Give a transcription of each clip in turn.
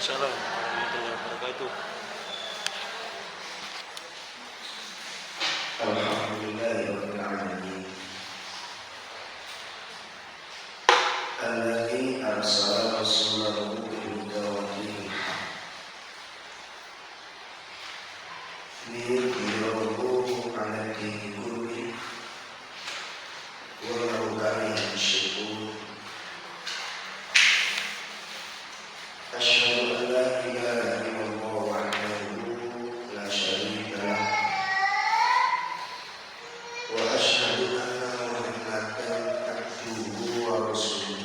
Waalaikumsalam warahmatullahi wabarakatuh. Alhamdulillahirabbil alamin. Alladzi arsala rasulahu bil huda wa dinil haq liyudhhirahu 'ala dini kullihi walau kariha al-musyrikun. Asyhadu an la ilaha illallah wahdahu la syarika lah wa asyhadu anna Muhammadan abduhu wa rasuluh.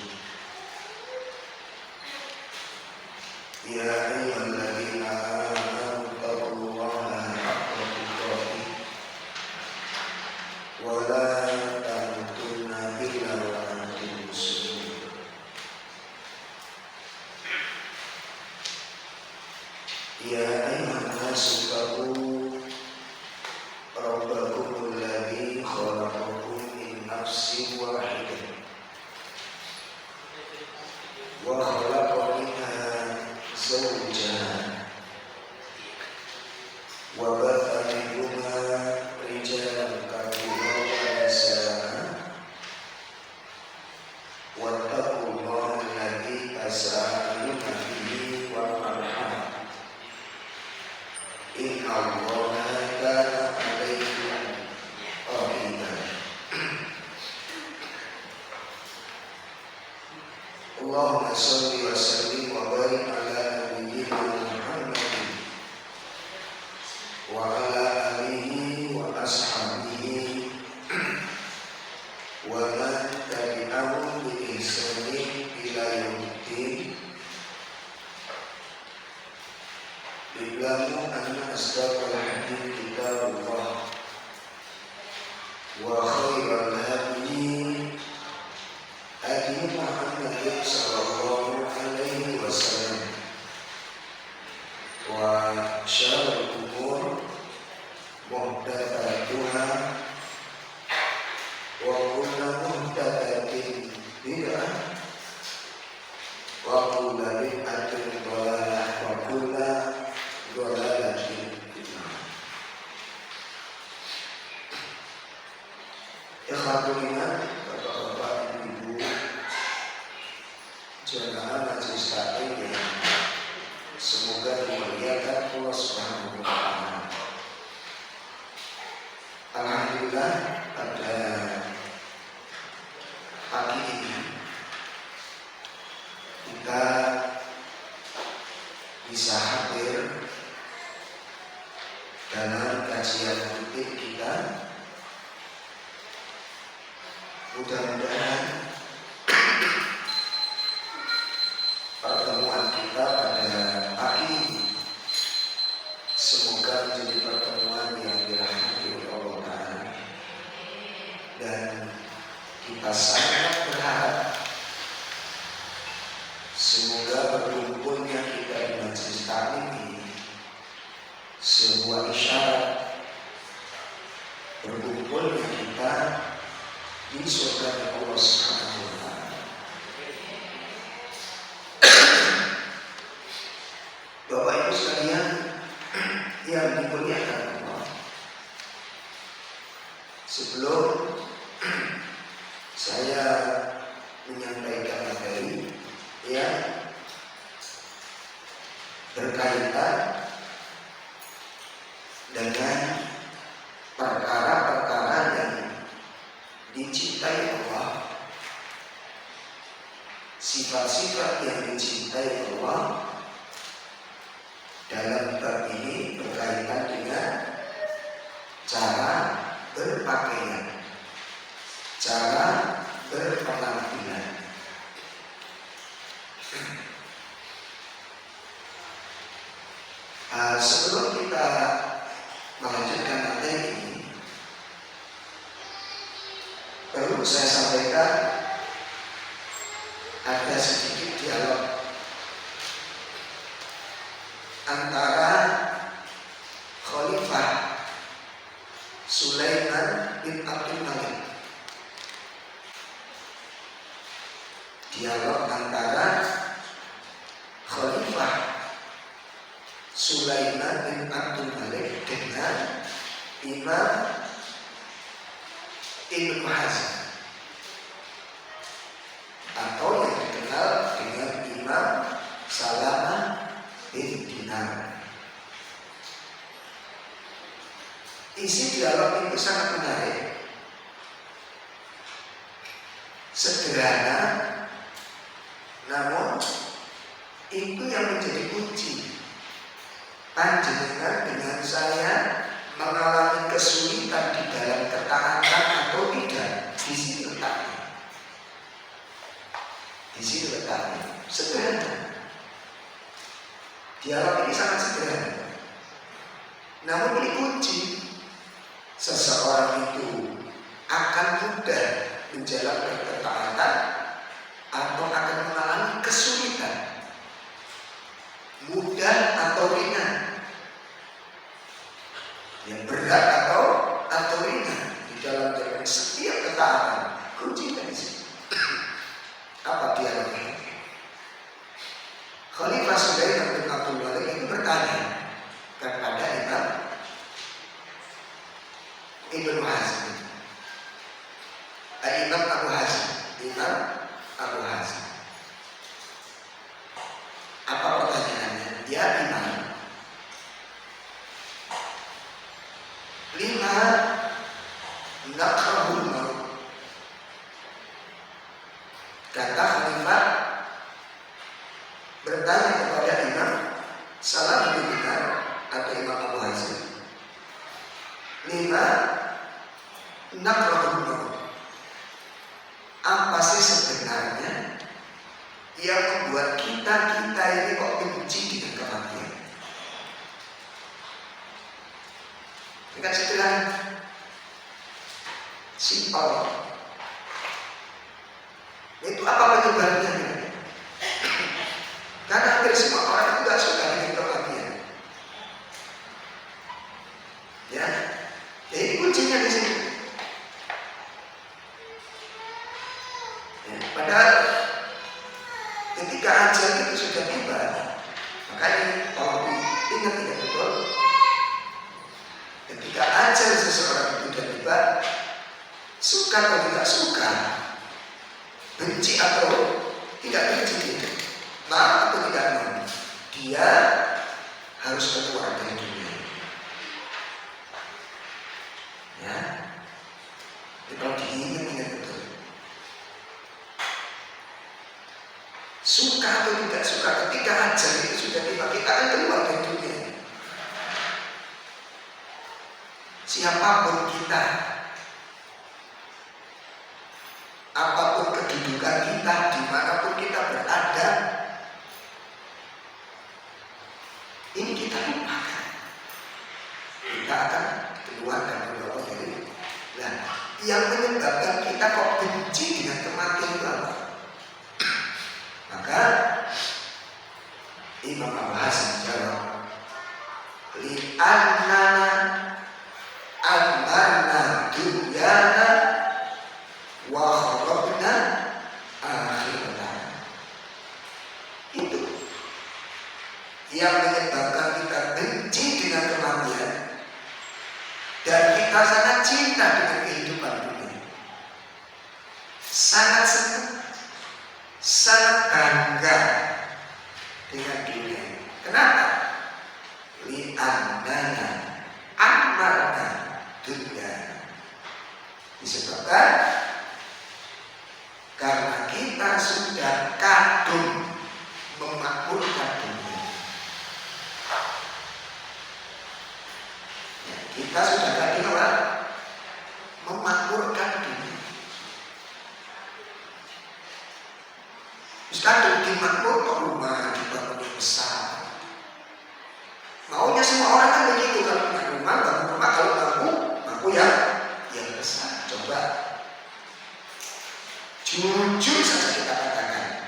Ya ayyuhalladzina amanu taqullaha haqqa tuqatih wa la tamutunna illa wa antum muslimun. Ya ayyuhan nasu taqu rabbakum alladzi khalaqakum min nafsin wahidah wa khalaqa minha zawjaha wa batha minhuma rijalan katsiran wa nisaa wattaqullaha alladzi tasaaluna bihi wal arham inna Allaha kana 'alaykum raqiba. Allahumma shalli wa sallim wa barik ala nabiyyina Muhammadin wa ala alihi wa ashabihi wa man tabi'ahum bi ihsanin ila yaumiddin. Bi'lamu anna asdaqal hadits kitabullah wa khairal hadi hadi Muhammadin sallallahu alaihi wasallam wa syarrul umur muhdatsatuha wa kullu muhdatsatin bid'ah wa kullu bid'atin dhalalah wa kullu dhalalatin finnar. Ikhwatul iman, bapak-bapak, ibu-ibu, jamaah majelis taklim yang semoga dimuliakan Allah Subhanahu wa taala. Alhamdulillah, pada pagi ini kita bisa hadir dalam kajian rutin kita. Mudah-mudahan pertemuan kita pada pagi ini semoga menjadi pertemuan yang dirahmati oleh Allah Ta'ala, dan kita sangat berharap semoga berkumpulnya kita di majelis taklim ini sebuah isyarat berkumpulnya kita di surga Allah Subhanahu wa taala. Bapak Ibu sekalian yang dimuliakan Allah, sebelum saya menyampaikan materi yang berkaitan dengan perkara-perkara yang dicintai Allah, sifat-sifat yang dicintai Allah, dalam bab ini berkaitan dengan cara berpakaian, cara berpenampilan. Sebelum kita melanjutkan materi ini, perlu saya sampaikan ada sedikit dialog antara Khalifah Sulaiman bin Abdul Malik. Dialog antara Khalifah Sulaiman bin Abdul Malik dengan Imam Ibnu Hazm, atau yang dikenal dengan Imam Salamah bin Dinar. Isi dialog itu sangat menarik, sederhana, namun itu yang menjadi kunci. Panjenengan dengan saya mengalami kesulitan di dalam ketaatan atau tidak, di sini letaknya. Di sini letaknya, sederhana. Dialog ini sangat sederhana, namun ini kunci. Seseorang itu akan mudah menjalankan ketaatan atau akan mengalami kesulitan, mudah atau ringan, yang berat atau ringan di dalam jalan setiap ketaatan. Kunci dari sini. Apa dialognya? Khalifah Sulaiman bin Abdul Malik itu bertanya kepada Ibnu Hazm, Imam Abu Hazm. Apa pertanyaannya? Ya Imam, lima nakrahul maut. Kata Khalifah bertanya kepada Imam Salamah bin Dinar atau Imam Abu Hazm, lima nakrahul maut. Apa sih sebenarnya yang membuat kita ini kok benci dengan kematian? Ini kan sederhana, simpel. Itu apa penyebabnya? Karena hampir semua orang itu gak suka dengan kematian. Ya, jadi kuncinya di sini. Ya, padahal ketika ajal itu sudah tiba, makanya kalau ingat betul, ketika ajal seseorang itu sudah tiba, suka atau tidak suka, benci atau tidak benci, mau atau tidak mau, dia harus keluar dari dunia. Ya, jadi kalau diingat betul, suka atau tidak suka, ketika ajal itu sudah tiba, kita akan keluar dari dunia. Siapapun kita, apapun kedudukan kita, dimanapun kita berada, ini kita lupakan. Kita akan keluar dari dunia. Nah, yang menyebabkan kita kok benci dengan kematian itu apa? Maka Imam Abu Hazm jawab, li'annana amarna dunyana wa kharabna akhirana. Itu yang menyebabkan kita benci dengan kematian dan kita sangat cinta dengan kehidupan dunia, sangat senang, sangat bangga dengan dunia. Kenapa? Li'annana amarna dunia. Disebabkan karena kita sudah kadung memakmurkan dunia. Ya, kita sudah kadung memakmurkan dunia. Terus kadung dimakmurkan rumah dibangun yang besar. Maunya semua orang kan begitu, kalau punya rumah, bangun rumah, kalau mampu yang besar. Coba jujur saja kita katakan,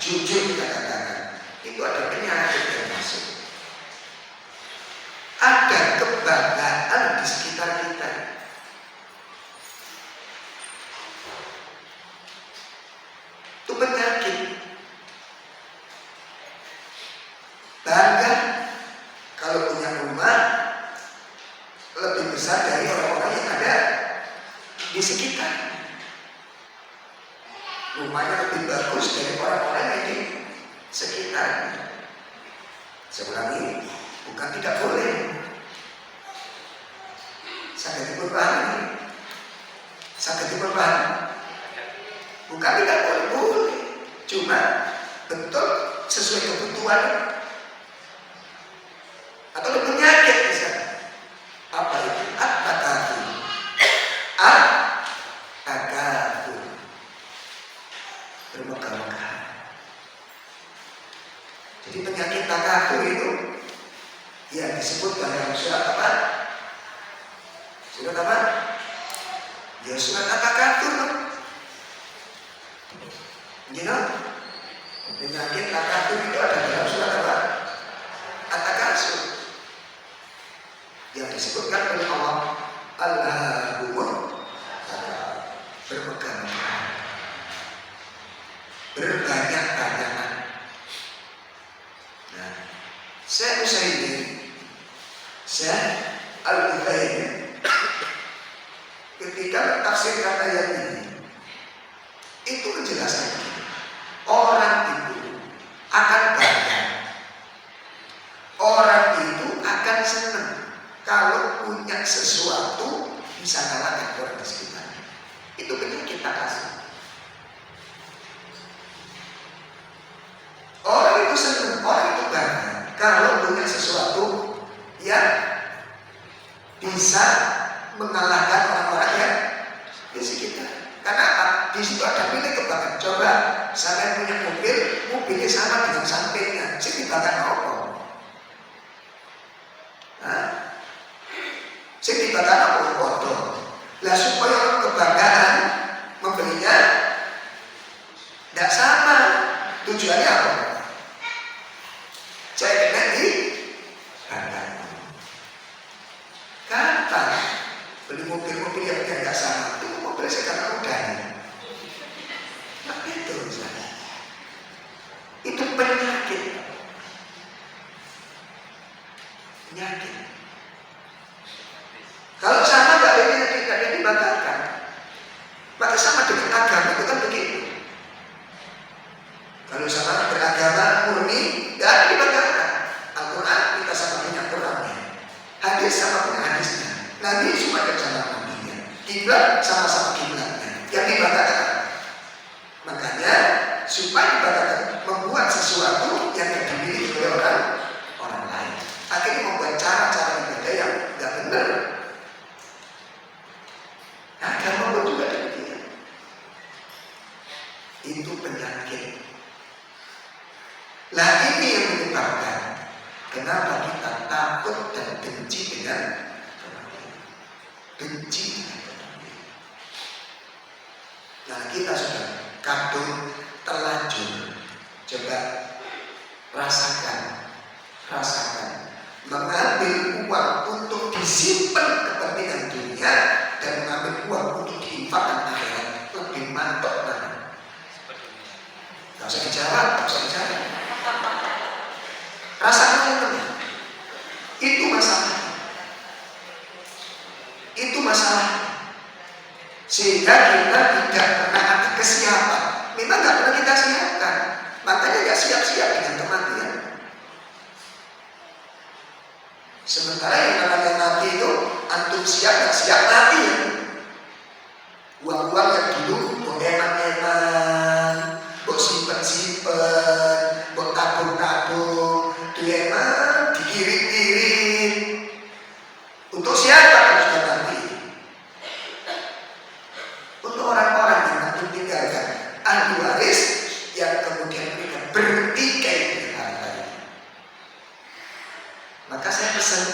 itu ada penyakit yang masuk, ada kebanggaan di sekitar kita. Itu penyakit. Bangga kalau punya dari orang-orang yang ada di sekitar. Rumahnya lebih bagus dari orang-orang yang di sekitar. Saya ulangi, bukan tidak boleh. Sakit perubahan, sakit perubahan, bukan tidak boleh, boleh. Cuma betul sesuai kebutuhan atau penyakit misalnya. Apa itu? At-takafur. At-takafur. Bermegah-megah. Jadi penyakit takafur itu yang disebut dalam surat apa? Surat apa? Ya surat at-takafur. You know? Penyakit takafur itu ada dalam surat apa? At-takasur. Yang disebutkan oleh Allah, Allahumma bermegah-megah, berbanyak-banyakan. Nah, Syekh Al-Utsaimin ketika mentafsirkan ayat ini, itu menjelaskan orang itu akan bangga, orang itu akan senang kalau punya sesuatu bisa kalahkan orang di sekitarnya. Itu penyakit takasur. Orang itu senang, orang itu bangga kalau punya sesuatu yang bisa mengalahkan orang-orang yang di sekitar. Karena apa? Di situ ada milik kebanggaan. Coba saya punya mobil, mobilnya sama dengan sampingnya, saya dibanggakan apa? Saya dibanggakan apa? Bodoh. Lah supaya kebanggaan membelinya tidak sama. Tujuannya apa? Saya kena di banggakan. Kapan beli mobil-mobil yang tidak sama? Itu mobil saya karena udahnya. Nah itu misalnya. Itu penyakit. Penyakit. Kalau sama tidak ada dibanggakan. Maka sama dengan agama itu kan begitu. Kalau sama beragama murni, tidak ada dibanggakan. Al-Quran kita sama punya Qurannya, hadis sama punya hadisnya, Nabi cuma ada sama nabinya, kiblat sama-sama kiblatnya. Yang dibanggakan. Makanya supaya dibanggakan membuat sesuatu yang dimiliki oleh orang lain. Akhirnya membuat cara-cara ibadah yang tidak benar. Agama pun juga demikian. Itu penyakit. Lah ini yang menyebabkan kenapa kita takut dan benci dengan kematian. Benci dengan kematian. Nah kita sudah kadung terlanjur. Coba rasakan mengambil uang untuk disimpan kepentingan dunia dan mengambil uang untuk diinfakkan akhirat, lebih mantap mana? Gak usah dijawab, gak usah dijawab. Rasakan teman-teman. Itu masalah. Itu masalah. Sehingga kita tidak pernah ada kesiapan. Memang gak pernah kita siapkan. Makanya gak siap-siap dengan kematian. Sementara yang namanya mati itu antum siap gak siap mati ya. Uang-uang yang dulu mau enak-enak, mau simpen-simpen, mau tabung-tabung, itu emang dikirim-kirim. Untuk siapa yang sudah mati? Untuk orang-orang yang antum tinggalkan, ahli waris yang kemudian mereka bertikai dengan harta. Maka saya pesan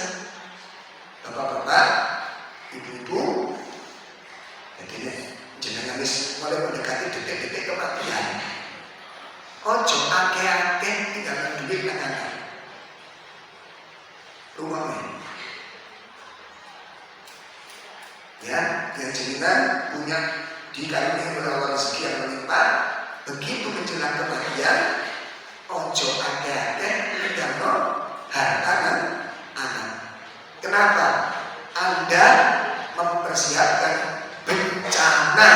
bapak-bapak, ibu-ibu, jadi jenengan wis mulai mendekati detik-detik kematian. Ojo akeh-akeh tinggalkan duit nang anak. Rumahnya. Ya, yang jenengan punya dikaruniai oleh Allah rezeki yang melimpah, begitu menjelang kematian, ojo akeh-akeh tinggalkan harta dan anak. Kenapa? Anda mempersiapkan bencana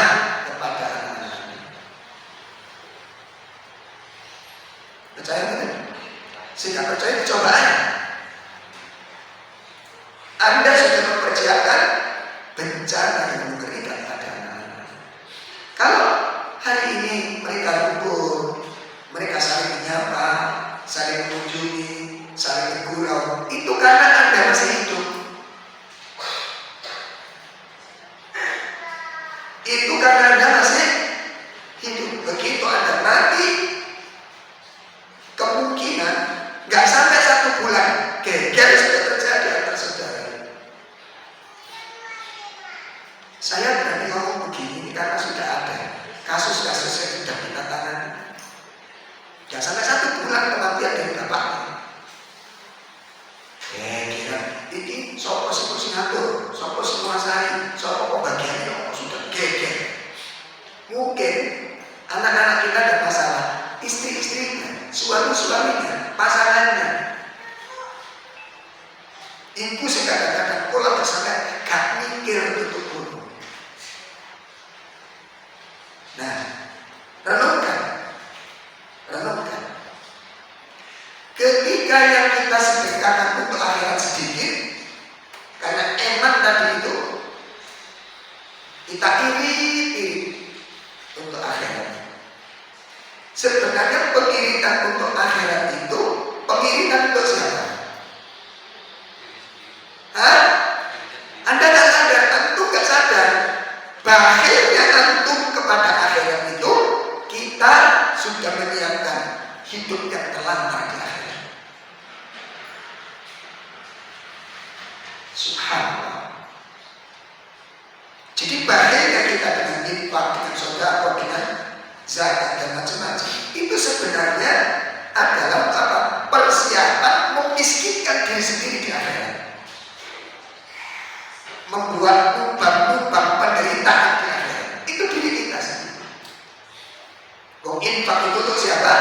kepada anak-anak. Percaya tidak? Sehingga percaya cobaan. Anda sudah mempersiapkan bencana yang mengerikan pada anak-anak. Kalau hari ini mereka rukun, mereka saling menyapa, saling mengunjungi, saling bergurau, itu karena Anda masih hidup. Itu karena Anda masih hidup. Begitu Anda mati, kemungkinan nggak sampai 1 bulan geger sudah terjadi antar saudara. Saya berani ngomong begini karena sudah ada kasus-kasus yang sudah kita tangani. Nggak sampai 1 bulan kematian dari bapaknya. Kira ini sopo sing ngatur, sopo sing menguasai, sopo pembagiannya sudah geger. Mungkin anak-anak kita ada masalah, istri-istrinya, suami-suaminya, pasangannya. Ibu sih kadang-kadang pola bersama gak mikir tutup bunuh. Nah, renungkan. Ketika yang kita sedekahkan untuk akhirat sedikit, karena eman tadi itu kita irit untuk akhirat. Sebenarnya pengiritan untuk akhirat itu pengiritan untuk siapa? Hah? Anda nggak sadar, antum nggak sadar. Bahayanya antum kepada akhirat itu kita sudah menyiapkan hidup yang terlantar di akhirat. Subhanallah. Jadi bahayanya kita dengan infak, dengan sedekah, dengan zakat dan macam-macam itu sebenarnya adalah apa? Persiapan memiskinkan diri sendiri di akhirat, membuat lubang-lubang penderitaan di akhirat. Itu diri kita sendiri. Infak itu untuk siapa?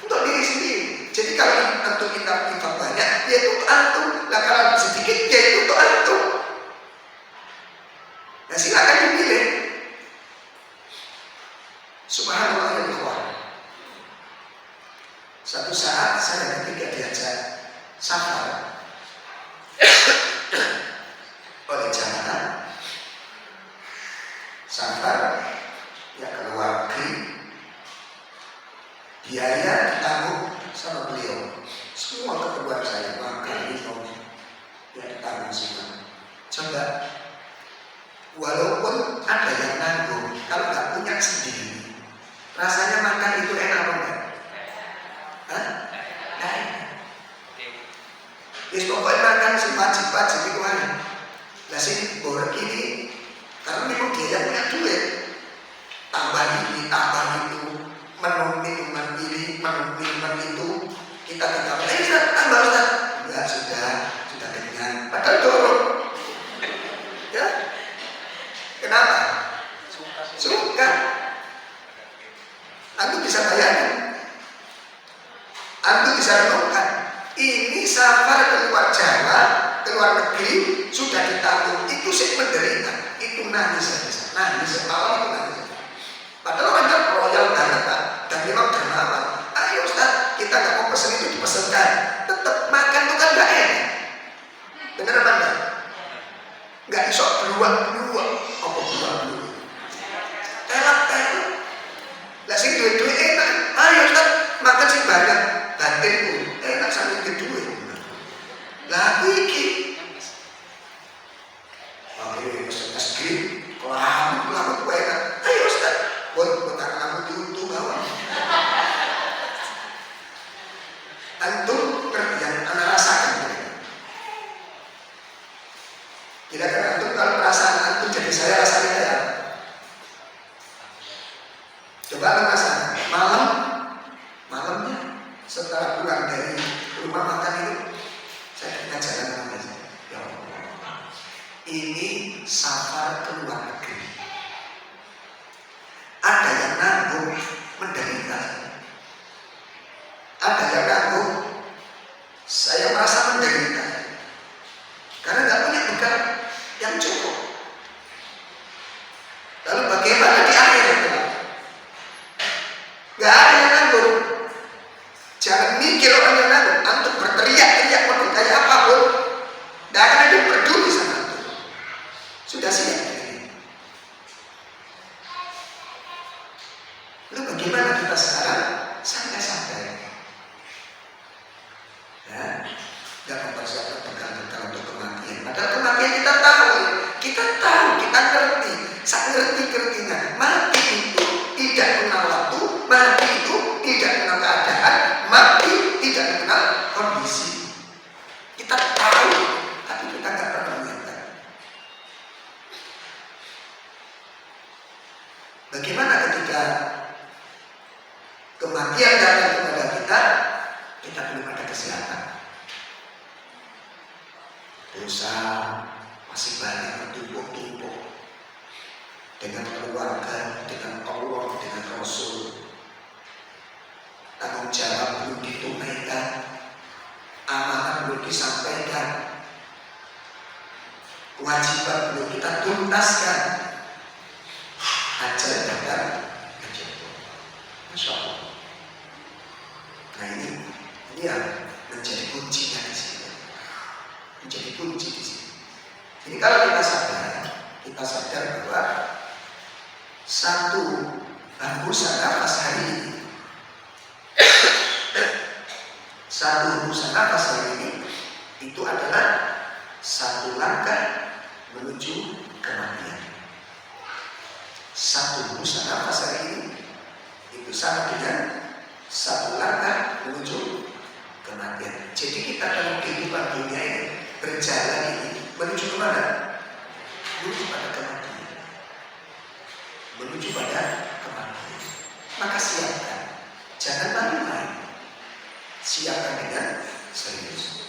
Untuk diri sendiri. Jadi kalau untuk kita infak banyak, ya itu untuk antum. Nah kalau sedikit, ya itu untuk antum. Nah silakan dipilih. Subhanallah ya Allah. Satu saat saya ketika diajak safar oleh jamaah safar ya ke luar negeri, biaya ditanggung sama beliau. Semua keperluan saya makan minum ya ditanggung semua. Coba walaupun ada yang nanggung, kalau nggak punya sendiri, rasanya makan itu enak apa enggak? Hah? Nah, ya pokoknya makan si wajib-wajib itu kan. Lah sih borek ini karena memang dia punya duit, tambah ini, tambah itu, menu minuman ini, menu minuman itu, kita tambah. Tambah Ustaz. Enggak, sudah kenyang. Padahal dorong. Ya. Kenapa? Suka. Aku bisa bayangin. Aku bisa renungkan. Ini safar keluar Jawa, keluar negeri sudah ditanggung. Itu sih menderita. Itu nangis saja. Nangis semalam itu nangis. Padahal orangnya royal banget Pak. Dan memang dermawan. Ayo Ustaz, kita nggak mau pesen itu dipesenkan. Tetap makan itu kan nggak enak. Bener apa enggak? Nggak bisa beruang-beruang. Apa beruang-beruang? Telak-telak. Lah sing duit-duit enak. Ayo Ustaz, makan sing banyak. Batinku enak sambil duit. Lah iki. Ayo pesen es krim. Kelamat enak. Ayo Ustaz, buat kamu diuntung bawah. Antum yang anak rasakan. Kira-kira antum kalau perasaan antum jadi saya rasanya kayak coba rasakan malamnya setelah pulang dari rumah makan itu saya tengah jalan aja. Ya Allah, ini safar ke luar negeri. Ada yang nanggung menderita, ada yang nanggung saya merasa menderita karena nggak punya bekal yang cukup. Sudah siap ini. Lalu bagaimana kita sekarang? Santai-santai. Ya, tidak mempersiapkan bekal-bekal untuk kematian. Padahal kematian kita tahu, kita ngerti, ngerti-ngertinya. Mati itu tidak kenal waktu, mati itu tidak kenal keadaan, mati tidak kenal kondisi. Kita tahu, tapi kita nggak pernah menyatakan. Bagaimana ketika kematian datang kepada kita belum ada kesehatan. Dosa masih banyak bertumpuk-tumpuk dengan keluarga, dengan Allah, dengan Rasul. Tanggung jawab belum ditunaikan, amanah belum disampaikan, kewajiban belum kita tuntaskan. Ajal datang, menjemput. Masya Allah. Nah ini yang menjadi kuncinya di sini. Menjadi kunci di sini. Jadi kalau kita sadar bahwa satu hembusan nafas hari ini, itu adalah satu langkah menuju kematian. Satu hembusan nafas hari ini itu sama dengan satu langkah menuju kematian. Jadi kita dalam kehidupan dunia ini berjalan ini menuju kemana? Menuju pada kematian. Menuju pada kematian. Maka siapkan, jangan main-main. Siapkan dengan serius.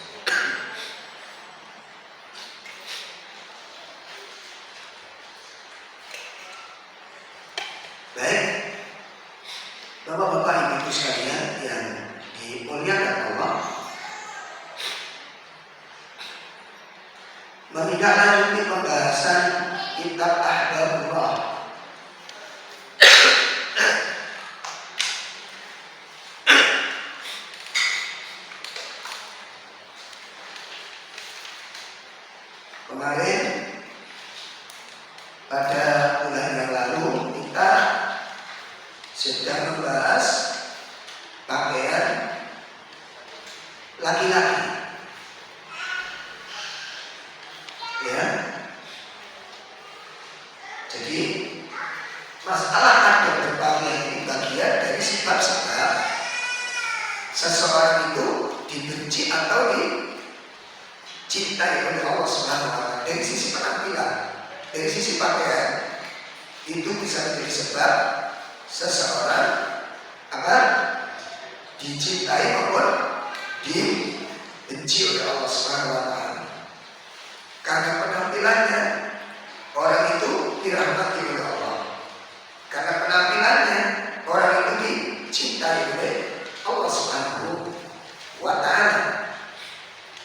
Baik, Bapak-bapak, Ibu sekalian yang dimuliakan Allah, menindaklanjuti pembahasan kitab Ahbabullah. Kemarin pada bulan yang lalu kita sedang membahas pakaian laki-laki. Ya. Jadi masalah adab berpakaian ini bagian dari sebab-sebab seseorang itu dibenci atau dicintai oleh Allah Subhanahu wa Ta'ala. Dari sisi penampilan, dari sisi pakaian, itu bisa menjadi sebab seseorang akan dicintai maupun dibenci oleh Allah Subhanahu wa Ta'ala. Karena penampilannya orang itu dirahmati oleh Allah. Karena penampilannya orang itu dicintai oleh Allah Subhanahu wa Ta'ala.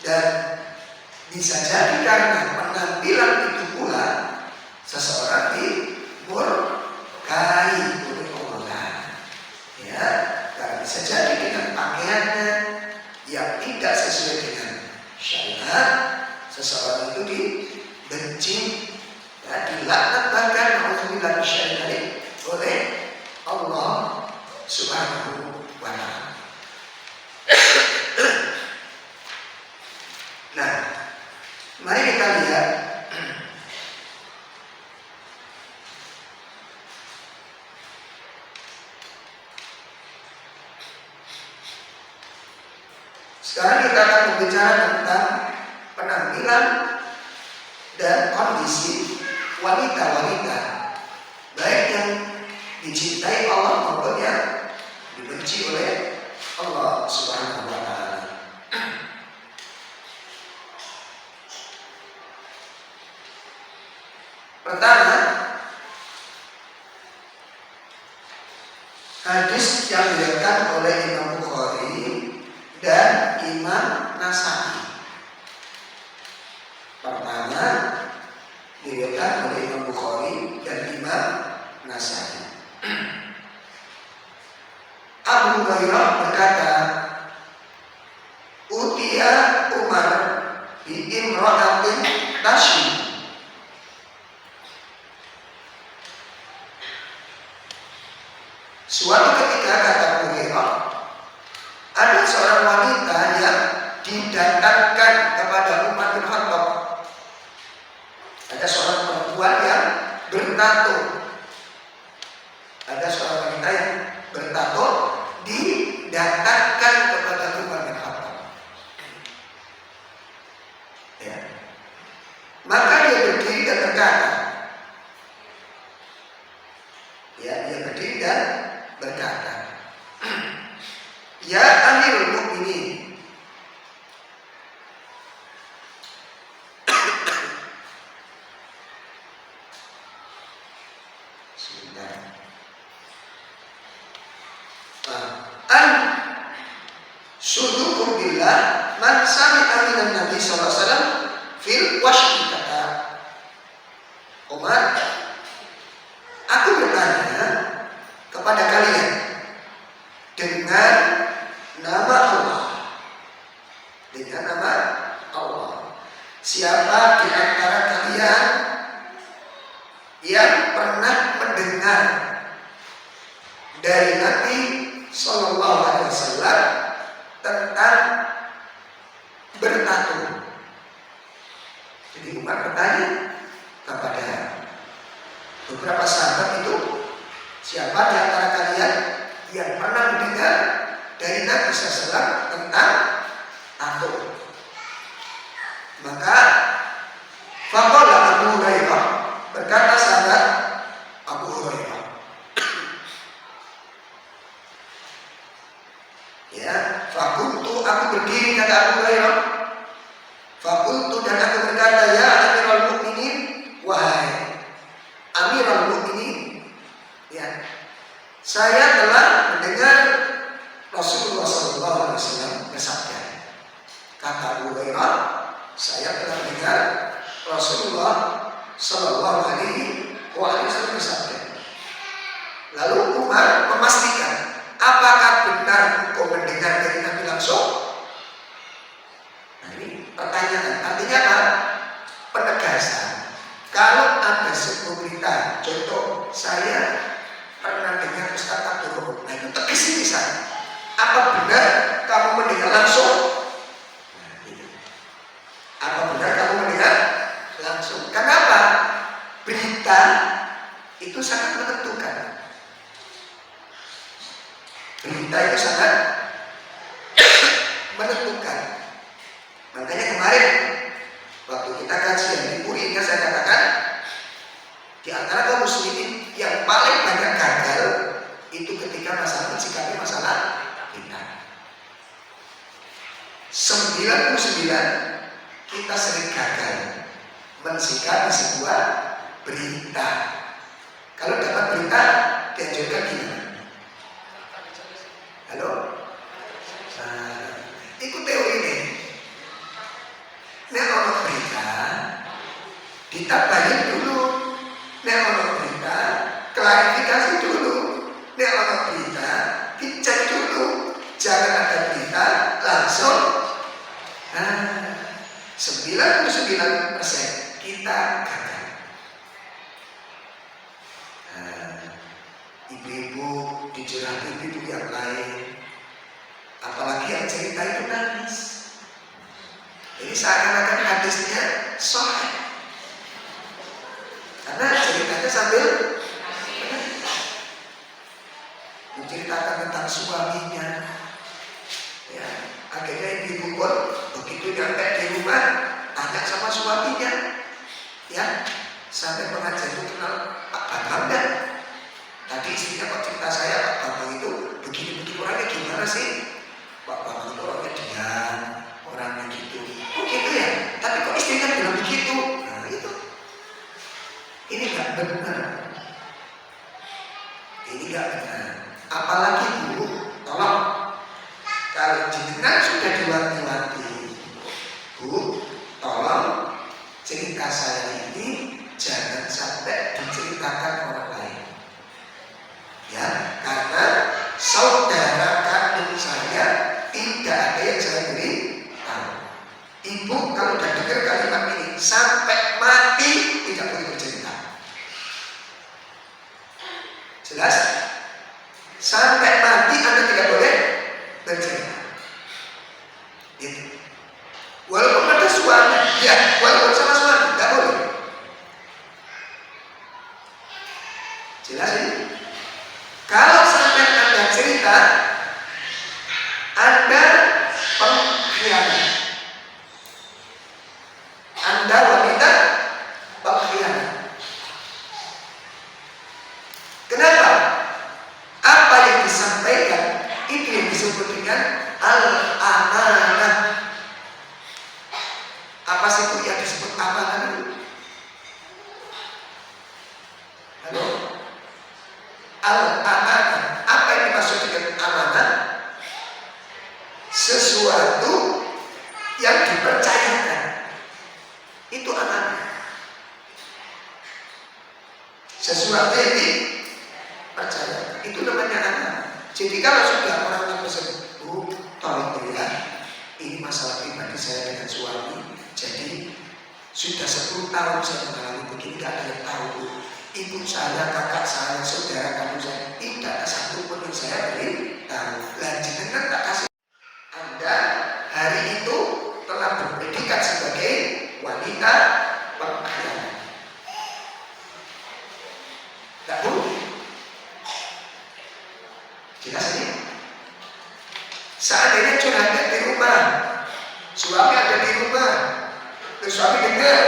Dan bisa jadi karena penampilan itu pula seseorang dimurkai oleh Allah. Ya, karena bisa jadi dengan pakaiannya yang tidak sesuai dengan syariat, seseorang itu dibenci, ya, dilaknat bahkan alhamdulillah syariat oleh Allah Subhanahu wa Ta'ala. Nah, mari kita lihat sekarang kita akan berbicara tentang penampilan dan kondisi wanita-wanita, baik yang dicintai Allah maupun yang dibenci oleh Allah Subhanahu wa Ta'ala. Pertama, hadis yang diriwayatkan oleh Imam Bukhari dan Imam Nasai. Pertama, diriwayatkan oleh Imam Bukhari dan Imam Nasai. Abu Hurairah berkata, "Utiya Umar bi imra'atin tashi Suatu ketika kata Hurairah, ada seorang wanita yang didatangkan kepada Umar bin Khattab. Ada seorang perempuan yang bertato. Ada seorang wanita yang bertato didatangkan kepada Umar bin Khattab. Ya. Maka dia berdiri dan berkata, dia berdiri dan berkata, "Ya Amirul Mukminin, an sudukum billah man sami'a minan Nabi sallallahu alaihi wasallam fil washyi." Kata Umar, "Aku bertanya kepada kalian dengan nama Allah, siapa di antara kalian yang pernah mendengar dari Nabi Sallallahu Alaihi Wasallam tentang bertato?" Jadi Umar bertanya kepada beberapa sahabat itu, siapa di antara kalian yang pernah mendengar dari Nabi SAW tentang tato? Maka faqala Abu Hurairah, berkata sahabat Abu Hurairah, ya, fakultu, aku berdiri, kata Abu Hurairah, fakultu, dan aku berkata, ya Amirul Mukminin, wahai Amirul Mukminin, ya, saya telah mendengar Rasulullah SAW bersabda. Kata Abu Hurairah, saya telah mendengar Rasulullah SAW bersabda. Lalu Umar memastikan, apakah benar engkau mendengar dari Nabi langsung? Nah, ini pertanyaan. Artinya apa? Penegasan. Kalau ada sebuah berita, contoh saya pernah dengar Ustaz Abdul, nah itu tegas di sana. Apa benar kamu mendengar langsung? Nah, itu. Apa benar kamu mendengar langsung? Kenapa? Berita itu sangat menentukan. Berita itu sangat menentukan. Makanya kemarin waktu kita kajian di Puri, saya katakan di antara kaum muslimin yang paling banyak gagal itu ketika masalah mensikapi masalah kita. 99 kita sering gagal mensikapi sebuah berita. Kalau dapat berita dianjurkan gimana? Halo? Ikut teori ini. Nek ono berita ditabahin dulu. Nek ono berita klarifikasi dulu. Nek ono berita dicek dulu. Jangan ada berita langsung. 99% kita gagal. Ibu-ibu dicurhat ibu-ibu yang lain, apalagi yang cerita itu nangis. Jadi seakan-akan hadisnya sahih, karena ceritanya sambil menceritakan tentang suaminya. Ya, akhirnya ibu-ibu pun begitu nyampe di rumah tanya sama suaminya, ya, sampai pengajar itu kenal Pak Bambang dan tadi istrinya kok cerita saya Pak Bambang itu begini-begini, orangnya gimana sih? Pak Bambang itu orangnya diam, orangnya gitu. Oh gitu ya? Tapi kok istrinya bilang begitu? Nah itu, ini nggak benar. Ini nggak benar. Apalagi Bu, tolong, kalau jenengan sudah diwanti-wanti, Bu, tolong cerita saya ini jangan sampai diceritakan orang lain. Ya, karena saudara kandung saya tidak ada yang saya beri tahu. Ibu kalau sudah dengar kalimat ini sampai mati tidak boleh bercerita. Jelas? Jelas ini? Kalau sampai Anda cerita, Anda pengkhianat. Anda wanita pengkhianat. Kenapa? Apa yang disampaikan itu yang disebut dengan al-amanah. Apa sih itu yang disebut amanah? Halo? Al-amanah. Apa yang dimaksud dengan amanah? Sesuatu yang dipercayakan. Itu amanah. Sesuatu yang dipercayakan. Itu namanya amanah. Jadi kalau sudah orang tersebut, tolong ya, ini masalah pribadi saya dengan suami. Jadi sudah 10 tahun saya mengalami begini, tidak ada yang tahu. Ibu saya, kakak saya, saudara kandung saya, tidak ada satu pun yang saya beri tahu. Lanjutkan tak kasih. Anda hari itu telah berpredikat sebagai wanita pengkhianat. Tidak boleh. Jelas ini? Seandainya curhatnya di rumah, suami ada di rumah, terus suami dengar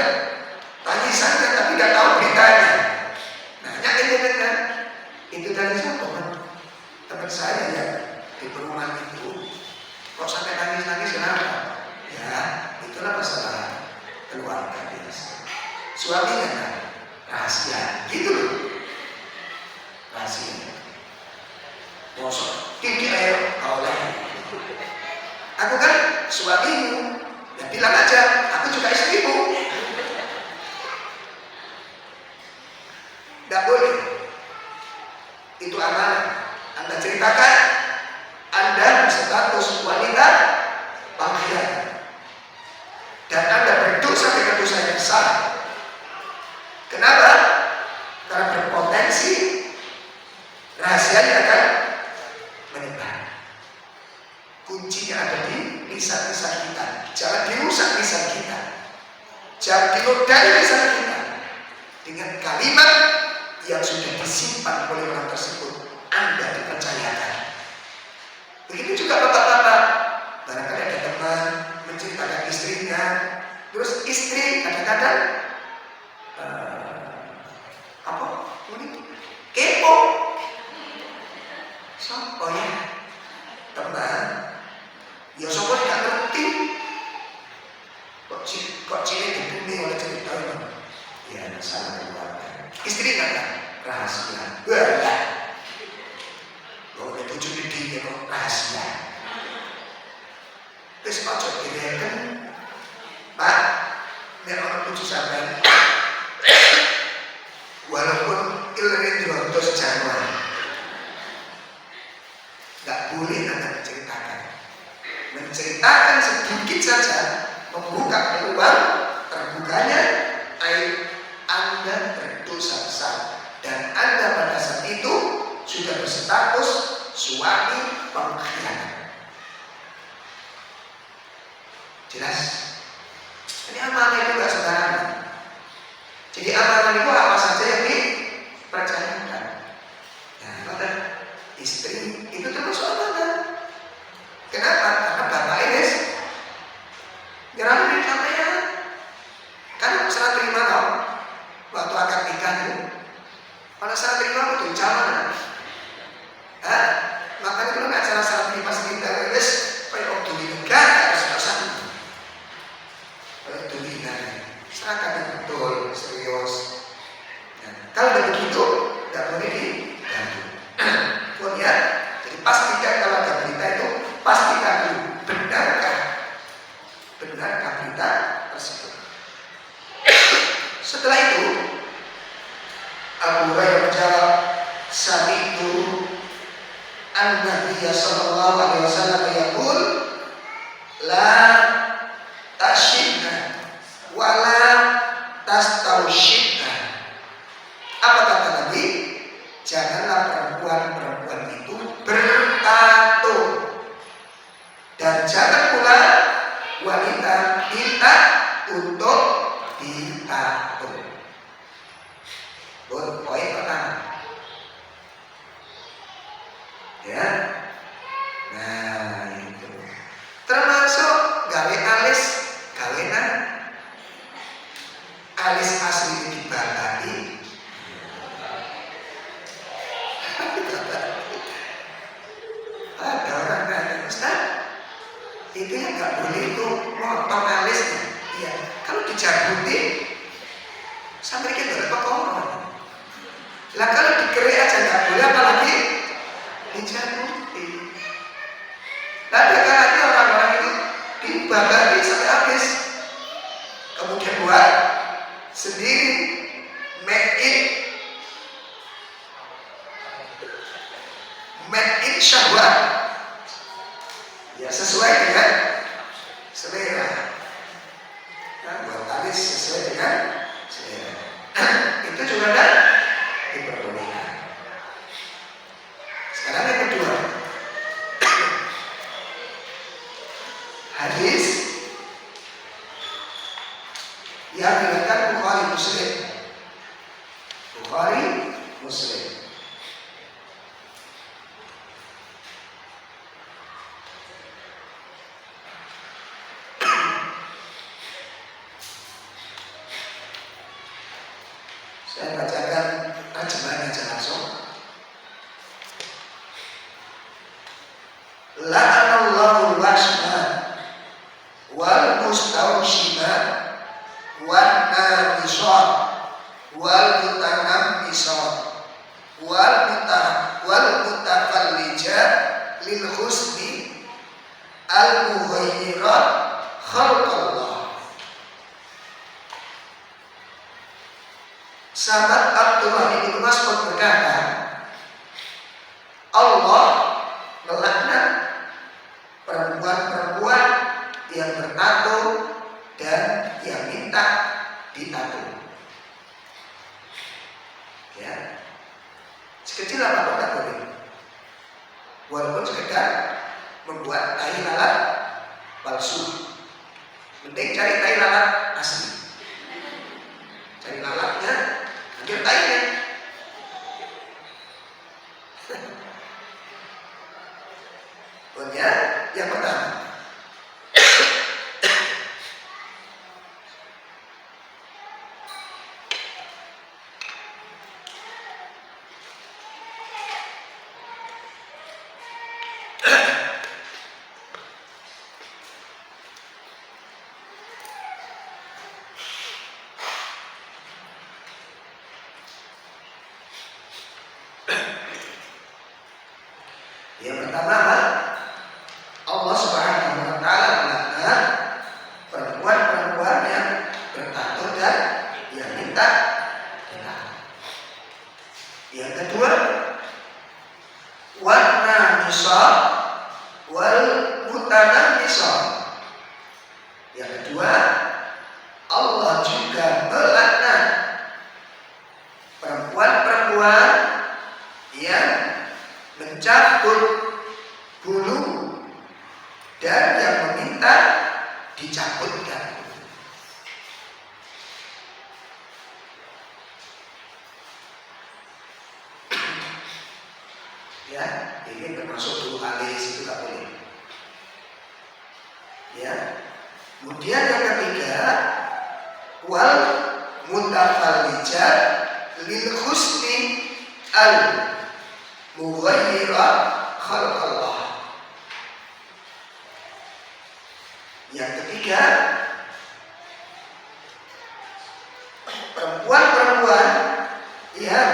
tangisannya tapi tidak tahu beritanya. Nanya kan, itu dari siapa? Teman saya ya di perumahan itu. Kok sampai nangis-nangis kenapa? Ya, itulah masalah keluarga biasa. Suaminya kan rahasia, gitu loh. Rahasia. Bosok, kiki ayo kau lagi. Aku kan suamimu, ya bilang aja, aku juga istrimu. Tidak boleh. Itu amanah. Anda ceritakan, Anda berstatus wanita pengkhianat, dan Anda berdosa dengan dosa yang besar. Kenapa? Karena berpotensi rahasianya akan menyebar. Kuncinya ada di lisan-lisan kita. Jangan dirusak lisan kita. Jangan dinodai lisan kita dengan kalimat yang sudah disimpan oleh orang tersebut. Anda dipercayakan. Begitu juga bapak-bapak. Barangkali ada teman menceritakan istrinya, terus istri kadang-kadang apa? Kepo. Sopo ya? Teman. Ya sopo tidak ngerti. Kok cile dibumi oleh cerita ini? Ya salah keluarga. Istri kata rahasia. Wah. Kalau udah tujuh di kok rahasia. Terus ojo direken, Pak. Nek orang tujuh sampai. Walaupun ilmu dos Januari, nggak boleh Anda menceritakan sedikit saja, membuka peluang terbukanya aib. Anda berdosa besar, dan Anda pada saat itu sudah berstatus suami pengkhianat. Jelas? Ini amanah itu nggak sembarangan. Jadi amanah itu apa saja yang dipercayakan. Nah, pada istri itu termasuk amanah. Kenapa? Karena bapak ini nyerah di sampean. Kan serah terima dong. Waktu akad nikah itu, pada serah terima betul zaman. Makanya kalau nggak serah terima sekitar guys, kayak waktu di negara harus bersama. Waktu di negara, serahkan betul serius. Kalau udah begitu, nggak boleh diganggu. Kemudian, jadi pastikan kalau ada berita itu, pastikan dulu benarkah berita tersebut. Setelah itu, Abu Hurairah menjawab, "Sami'tu an-Nabiy sallallahu alaihi wasallam yaqul, la tashidna wa la tastawshidna." Apa kata Nabi? Janganlah perempuan-perempuan itu bertato, dan jangan pula wanita minta untuk ditato. Poin pertama. oleh pekoron. Lah kalau dikerik aja nggak boleh, apalagi dijamuti. Nah, ada kalanya orang-orang itu dibakari sampai habis, kemudian buat sendiri made in syahwat, ya sesuai dengan selera. Nah, buat habis sesuai dengan selera. Itu juga ada diperbolehkan. Sekarang yang kedua, hadis yang diriwayatkan Bukhari Muslim. Bukhari Muslim. Saya bacakan terjemahannya aja langsung. La'anallahu al-washman wal mustawshiman wan namishat wal mutanammisat wal mutafallijat lil husni al mughayyirat khalqallah. Sahabat Abdullah bin Mas'ud berkata, Allah melaknat perempuan-perempuan yang bertato dan yang minta ditato. Ya, sekecil apapun tak boleh, walaupun sekedar membuat tai lalat palsu. Penting cari tai lalat asli, cari lalatnya, ambil tainya. Kemudian yang pertama, Allah Subhanahu wa taala melaknat perempuan-perempuan yang bertato dan yang minta ditato. Yang kedua, warna nisab wal mutanammisat. Yang kedua, Allah juga melaknat perempuan-perempuan yang mencabut bulu dan yang meminta dicabutkan. Ya, ini termasuk bulu alis, itu tak boleh. Ya, kemudian yang ketiga, wal mutafallijat lil husni al mughayyirat khalqallah. Yang ketiga, perempuan-perempuan yang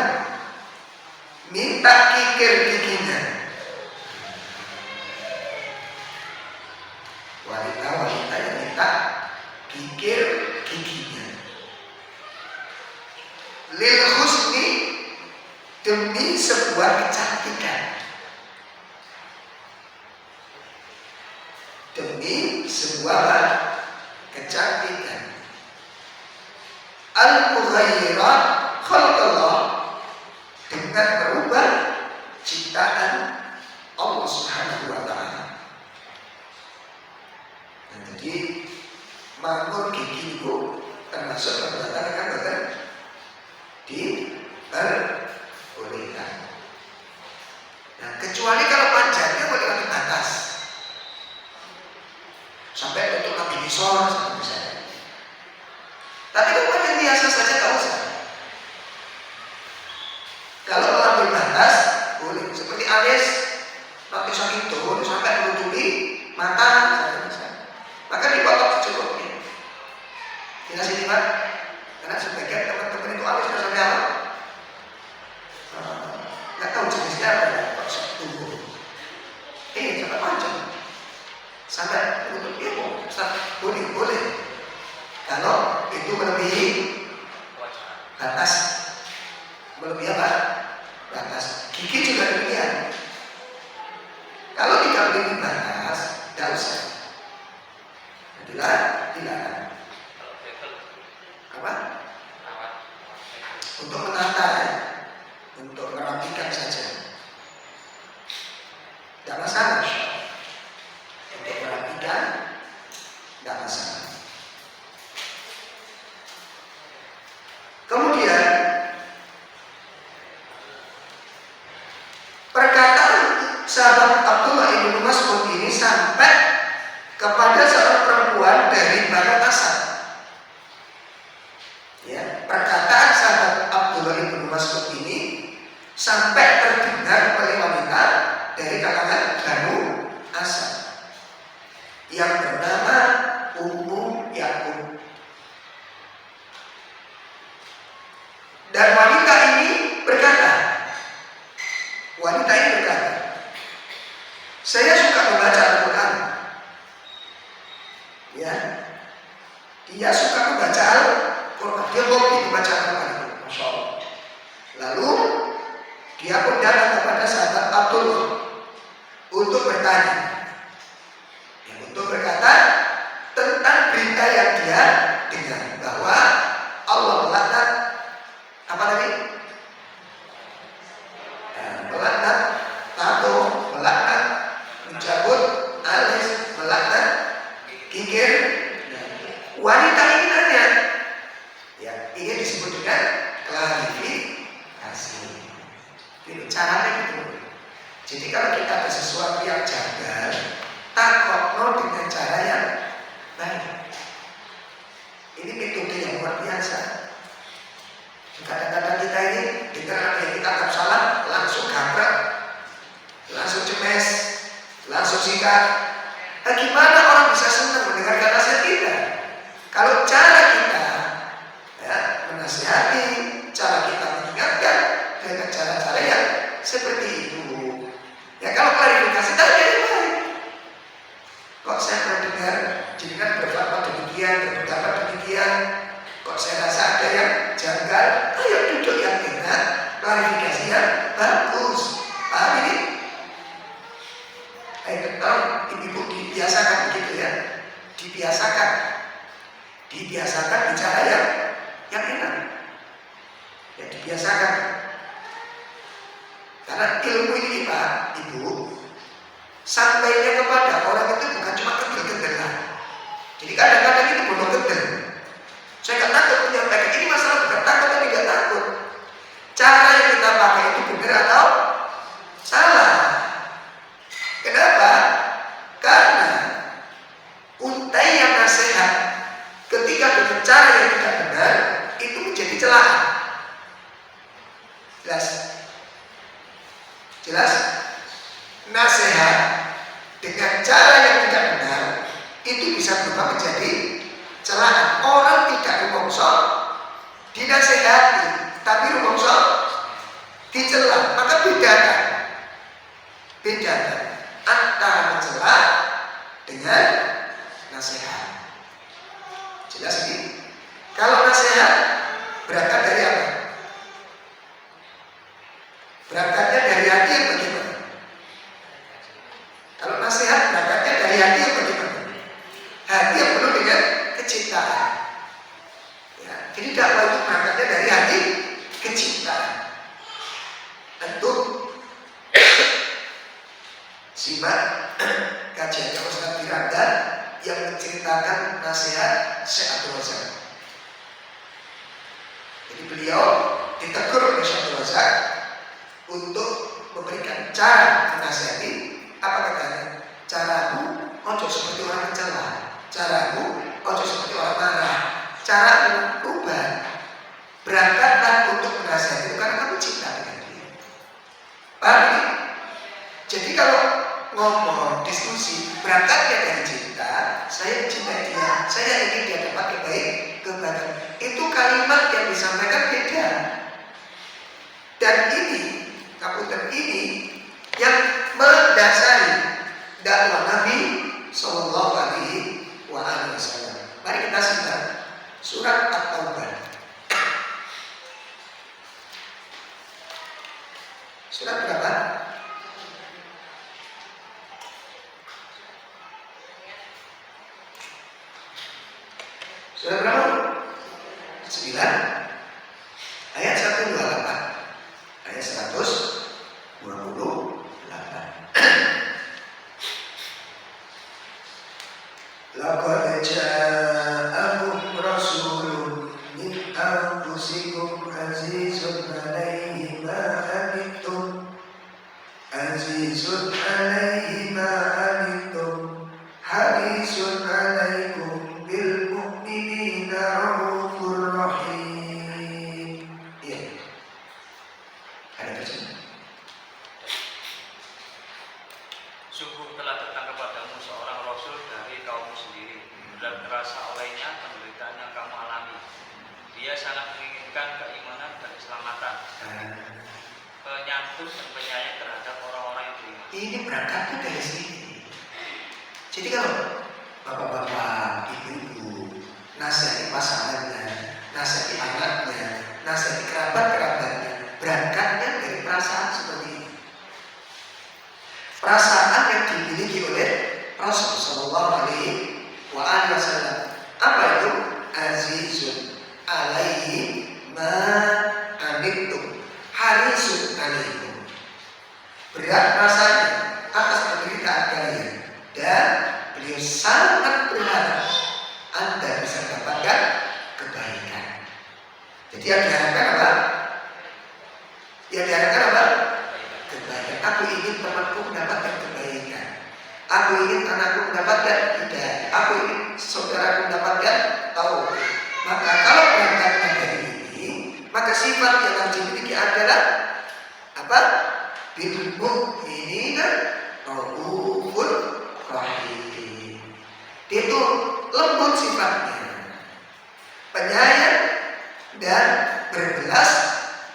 minta kikir giginya. Wanita-wanita yang minta kikir giginya. Lil husni, demi sebuah kecantikan. Demi sebuah kecantikan. Al-mughayyirat khalqallah, dengan merubah ciptaan Allah Subhanahu wa taala. Nah, jadi makmur gigi itu termasuk perbuatan yang benar diperbolehkan. Nah, kecuali kalau panjangnya boleh pakai batas sampai tutup kaki misor misalnya. Tapi kalau panjang biasa saja tak usah. Kalau mengambil batas boleh, seperti alis nanti saking turun sampai menutupi mata misalnya. Maka dipotong secukupnya. Tidak sini Pak, karena sebagian teman-teman itu alis apa? Nggak tahu jenisnya apa ya, kok tumbuh. Sampai panjang. Sampai untuk ibu, boleh. Kalau itu melebihi batas, melebihi apa? Batas. Gigi juga demikian. Kalau tidak melebihi batas, tidak usah. Dilarang. Apa? Untuk menata ya, untuk merapikan saja. Tidak masalah. Untuk merapikan, tidak masalah. Kemudian perkataan sahabat Abdullah ibnu Mas'ud ini sampai kepada seorang perempuan dari Banu Asad. Ya, perkataan sahabat Abdullah ibnu Mas'ud ini sampai terdengar oleh wanita dari kalangan Banu Asad yang bernama Ummu Yakub. Dan wanita ini berkata, saya suka membaca Al-Quran. Ya, dia suka membaca Al-Quran. Dia hobi membaca Al-Quran. Masya Allah. Lalu dia pun datang kepada sahabat Abdullah untuk bertanya, untuk berkata tentang berita yang dia dengar bahwa Allah melaknat apa tadi? Melaknat tato, melaknat mencabut alis, melaknat gigir. Wanita ini nanya, ya ini disebut dengan klarifikasi. Ini caranya gitu. Jadi kalau kita ada sesuatu yang janggal, takokno dengan cara yang baik. Ini metode yang luar biasa. Kadang-kadang kita ini dengar ada yang kita anggap salah, langsung gabrak, langsung cemes, langsung sikat. Gimana orang bisa senang mendengarkan nasihat kita? Kalau cara kita ya, menasihati, cara kita mengingatkan dengan cara-cara yang seperti itu. Ya kalau klarifikasi tadi yang baik. Kok saya pernah dengar jenengan berfatwa demikian, berpendapat demikian. Kok saya rasa ada yang janggal? Ayo duduk yang enak, klarifikasi yang bagus. Paham ini? Ayo tolong ibu-ibu dibiasakan begitu ya. Dibiasakan bicara yang enak. Ya dibiasakan. Karena ilmu ini Pak, Ibu, sampainya kepada orang itu bukan cuma kendel-kendelan. Jadi kadang-kadang itu bodoh kendel. Saya nggak takut menyampaikan ini masalah bukan takut tapi nggak takut. Cara yang kita pakai itu benar atau salah? Kenapa? Karena untai yang nasihat ketika dengan cara yang tidak benar itu menjadi celaan. Jelas? Nasihat dengan cara yang tidak benar itu bisa berubah menjadi celaan. Orang tidak rumongso dinasehati, tapi rumongso dicela. Maka bedakan antara mencela dengan nasihat. Jelas ini? Kalau nasihat berangkat dari apa? Berangkatnya dari hati yang bagaimana? Kalau nasihat berangkatnya dari hati yang bagaimana? Hati yang penuh dengan kecintaan. Ya, jadi dakwah itu berangkatnya dari hati kecintaan. Tentu simak kajiannya Ustaz Firanda yang menceritakan nasihat Syekh Abdul Razak. Jadi beliau ditegur oleh Syekh Abdul Razak untuk memberikan cara menasihati. Apa katanya? Caramu ojo seperti orang mencela, caramu ojo seperti orang marah, caramu ubah. Berangkatlah untuk menasihati karena kamu cinta dengan dia. Paham ini? Jadi kalau ngomong diskusi berangkatnya dari cinta, saya mencintai dia, saya ingin dia dapat kebaikan. Itu kalimat yang disampaikan beda. Surat berapa? Surat berapa? 9 ayat 128. Ayat 128. Laqad ja'akum rasulun min anfusikum azizun 'alaihi ma anittum harisun 'alaikum bil mu'minina raufur rahim. Iya. Ada terjemah. Sungguh telah datang kepadamu seorang rasul dari kaummu sendiri, dan terasa olehnya penderitaan yang kamu alami. Dia sangat menginginkan keimanan dan keselamatan, penyantun dan penyayang terhadap orang-orang yang beriman. Ini berangkatnya dari sini. Jadi kalau bapak-bapak, ibu-ibu nasihati pasangannya, nasihati anaknya, nasihati kerabat-kerabatnya, berangkatnya dari perasaan seperti ini. Perasaan yang dimiliki oleh Rasul Sallallahu Alaihi Wasallam. Apa itu? Azizun 'alaihi ma anittum harisun 'alaikum. Berat rasanya atas penderitaan kalian, dan beliau sangat berharap Anda bisa mendapatkan kebaikan. Jadi yang diharapkan apa? Yang diharapkan apa? Kebaikan. Aku ingin temanku mendapatkan kebaikan. Aku ingin anakku mendapatkan hidayah. Aku ingin saudaraku mendapatkan tauhid. Maka kalau berangkatnya dari ini, maka sifat yang harus dimiliki adalah apa? Bil mu'minina raufur rahim. Dia itu lembut sifatnya, penyayang dan berbelas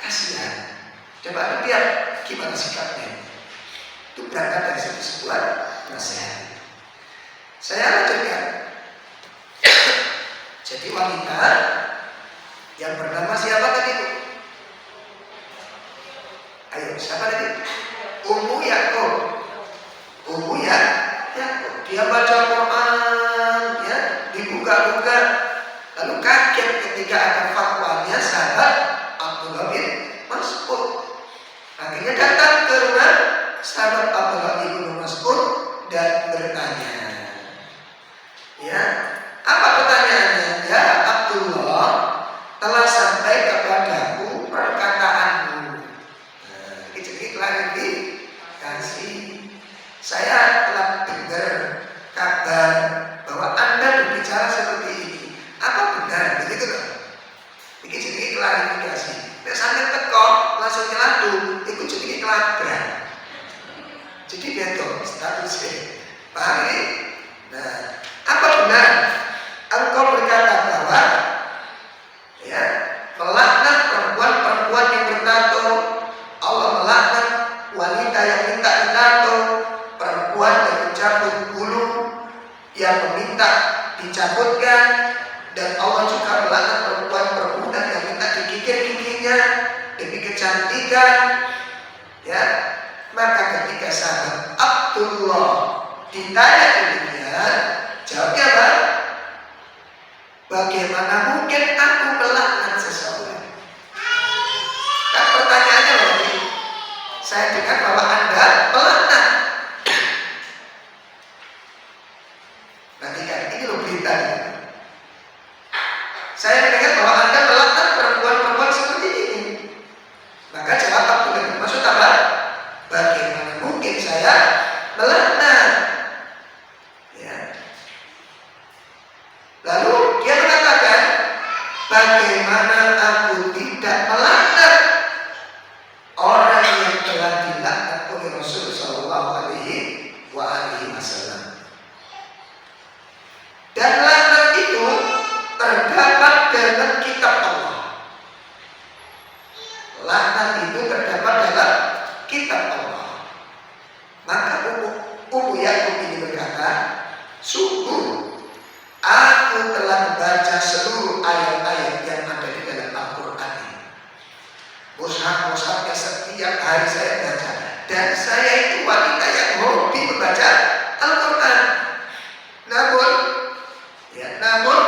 kasihan. Coba Anda lihat gimana sikapnya. Itu berangkat dari sebuah nasihat. Saya lanjutkan. Jadi wanita yang bernama siapa tadi itu? Ayo, siapa tadi? Ummu Ya'qub. Ummu Ya'qub. Dia baca Quran, ya, dibuka-buka, lalu kaget ketika ada fatwanya sahabat Abdullah bin Mas'ud. Akhirnya datang ke rumah sahabat Abdullah bin Mas'ud dan bertanya. Ya, apa pertanyaannya? Ya Abdullah, telah sampai kepadaku perkataanmu. Jadi klarifikasi. Saya telah dengar kabar bahwa Anda berbicara seperti ini. Apa benar? Begitu kan? Ini jadi klarifikasi. Nek sampai teko langsung nyeladu, itu jadi kelabrak. Jadi betul statusnya. Paham ini? Nah, apa benar engkau berkata bahwa ya melaknat perempuan-perempuan yang bertato, Allah melaknat wanita yang minta ditato, perempuan yang mencabut bulu, yang meminta dicabutkan, dan Allah juga melaknat perempuan-perempuan yang minta digigir giginya demi kecantikan. Ya, maka ketika sahabat Abdullah ditanya demikian, jawabnya apa? Bagaimana mungkin aku melaknat seseorang? Kan pertanyaannya lagi, saya dengar bahwa Anda melaknat. Nanti kan ini loh berita. Saya mendengar bahwa Anda melaknat perempuan-perempuan seperti ini. Maka jawab Abdullah, maksud apa? Bagaimana mungkin saya melaknat? Ya. Lalu dia mengatakan, bagaimana aku tidak melaknat orang yang telah dilaknat oleh Rasul Sallallahu Alaihi Wasallam. Dan laknat itu terdapat dalam kitab Allah. Laknat itu terdapat dalam kitab Allah. Maka Ummu Ya'qub ini berkata, sungguh aku telah membaca seluruh ayat-ayat yang ada di dalam Al-Quran ini. mushaf-mushaf yang setiap hari saya baca. Dan saya itu wanita yang hobi membaca Al-Quran. Namun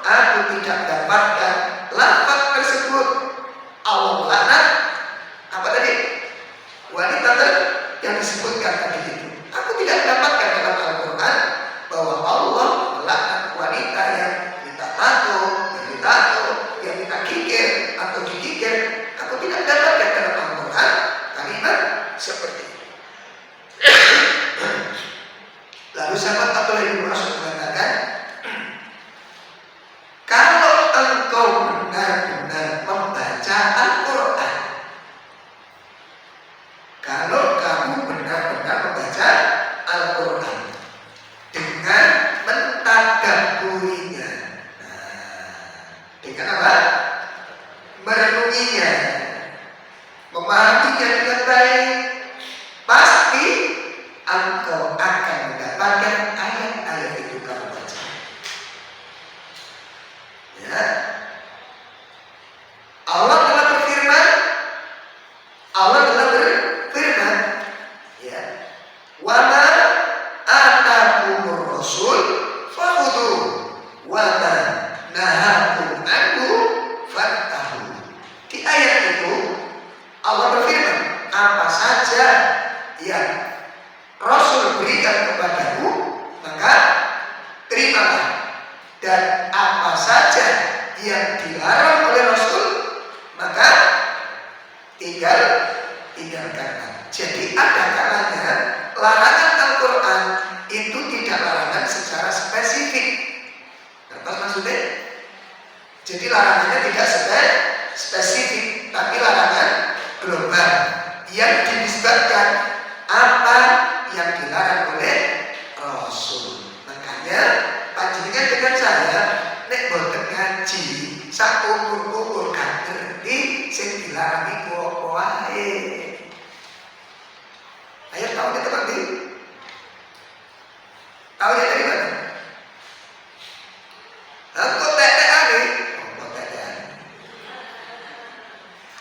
aku tidak dapatkan lafaz tersebut. Allah laknat apa tadi? Wanita yang disebutkan tadi itu. Aku tidak dapatkan dalam Al-Quran bahwa Allah melaknat wanita yang minta tato, yang minta kikir atau dikikir. Aku tidak dapatkan dalam Al-Quran kalimat seperti itu. Lalu sahabat Abdullah bin Mas'ud mengatakan, kalau engkau benar-benar membaca Al-Quran, kalau kamu benar-benar membaca Al-Quran dengan mentadabburinya, dengan apa? Merenunginya, memahaminya dengan baik, pasti engkau akan mendapatkan ayat-ayat itu kamu baca. Ya. Allah telah berfirman, ya, wa ma atakumur rasul fakhudhu wa ma nahakum anhu fantahu. Di ayat itu Allah berfirman, apa saja yang Rasul berikan kepadamu maka terimalah, dan apa saja yang dilarang oleh Rasul maka tinggalkan. Jadi ada kalanya larangan Al-Quran itu tidak larangan secara spesifik. Apa maksudnya? Jadi larangannya tidak spesifik, tapi larangan global yang dinisbatkan apa yang dilarang oleh Rasul. Makanya panjenengan dengan saya nek boten ngaji sak umur gak ngerti sing dilarang iku apa wae. Ayo tahu itu nanti. Tahu ya dari mana? Kok teteane? Kok teteane?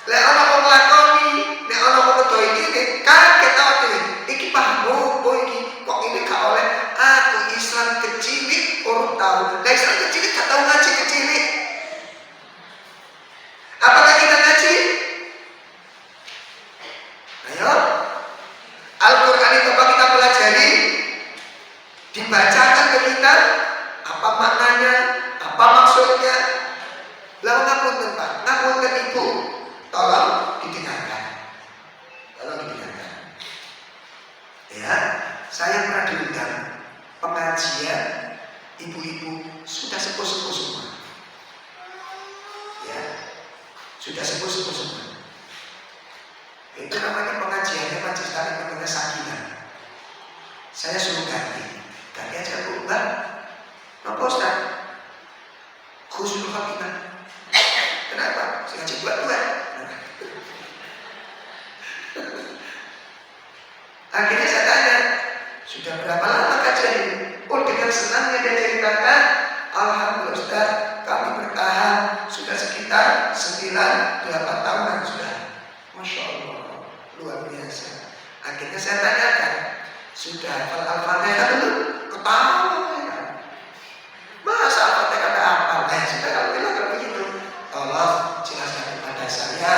Lek ana wong lakoni, nek ana wong kedo iki kaget ta dhewe. Iki paham opo iki? Kok ini gak oleh aku Islam kecilik urung tahu. Lah Islam kecilik gak tahu ngaji kecilik. Apakah kita ngaji? Ayo. Al-Quran itu apa kita pelajari? Dibacakan ke kita apa maknanya, apa maksudnya. Lalu ngapunten Pak, ngapunten Ibu, tolong didengarkan. Ya, saya pernah diundang pengajian ibu-ibu sudah sepuh-sepuh semua. Ya, sudah sepuh-sepuh semua. Itu namanya pengajiannya majelis taklim namanya Sakinah. Saya suruh ganti aja Bu, Mbak. Napa Ustaz? Khusnul Khotimah. Kenapa? Saya ngaji buat-buat. Akhirnya saya tanya, sudah berapa lama kajian ini? Oh, dengan senangnya dia ceritakan, alhamdulillah Ustaz, kami bertahan sudah sekitar 9-8 tahunan sudah. Masya Allah, luar biasa. Akhirnya saya tanyakan, sudah hafal Al-Fatihah belum? Ketawa ya. Masa Al-Fatihah ada apa? Sudah kalau bilang kalau begitu, tolong jelaskan kepada saya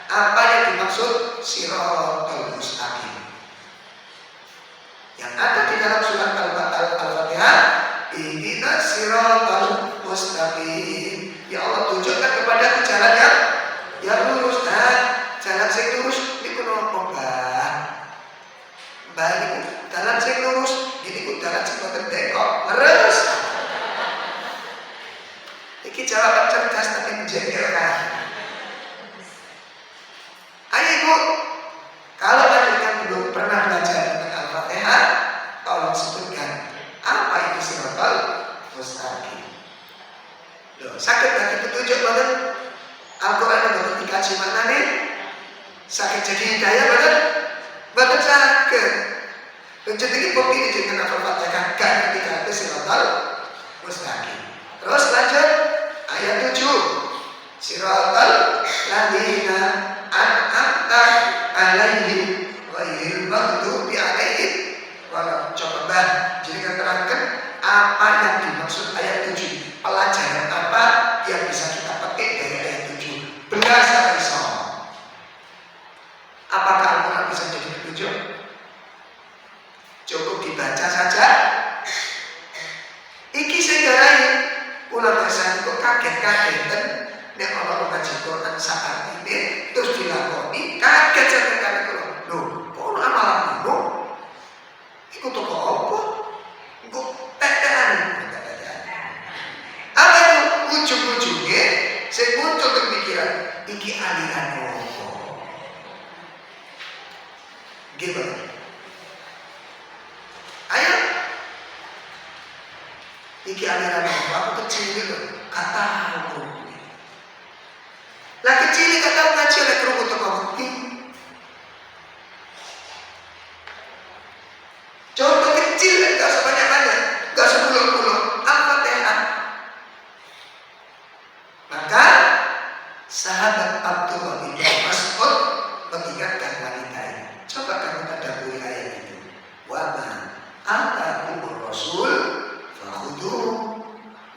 apa yang dimaksud Shiratal Mustaqim. Yang ada di dalam surat Al-Fatihah, ihdinas Shiratal Mustaqim. Ya Allah, tunjukkan kepada jalan yang lurus. Jalan sing lurus niku napa, Mbah? Mbah niku jalan sing lurus, niku jalan sing boten dekok, leres. Iki jawaban cerdas tapi menjengkelkan. Ayo Ibu, kalau kalian belum pernah belajar tentang Al-Fatihah, tolong sebutkan apa itu Shiratal Mustaqim. Loh, sakit bagi petunjuk banget. Al-Quran yang betul dikaji mana nih? Sakit jadi hidayah banget. Betul sakit. Lanjut ini bukti ini dengan Al-Fatihah kan ketika itu Shiratal Mustaqim. Terus lanjut ayat 7. Shiratal ladzina Apakah Al-Quran bisa jadi petunjuk? Cukup dibaca saja. Iki segarai ulama saya kok kaget-kagetan nek ana ngaji Quran saat ini terus dilakoni kaget sampai kali kula. Lho, kok ana amalan ngono? Iku toko apa? Kok tetean. Apa itu ujung-ujungnya saya muncul kepikiran iki aliran apa? Gimana? Ayo, iki aliran apa? Aku kecil itu, kata aku. Lah kecil kata aku ngaji oleh kerungu toko bukti. Contoh kecil, gak usah banyak-banyak, gak usah pulau-pulau. Al-Fatihah. Maka sahabat Abdullah bin Mas'ud mengingatkan wanita ini. Coba kamu tadabburi ayat itu. Wa ma atakumur rasul fakhudhuhu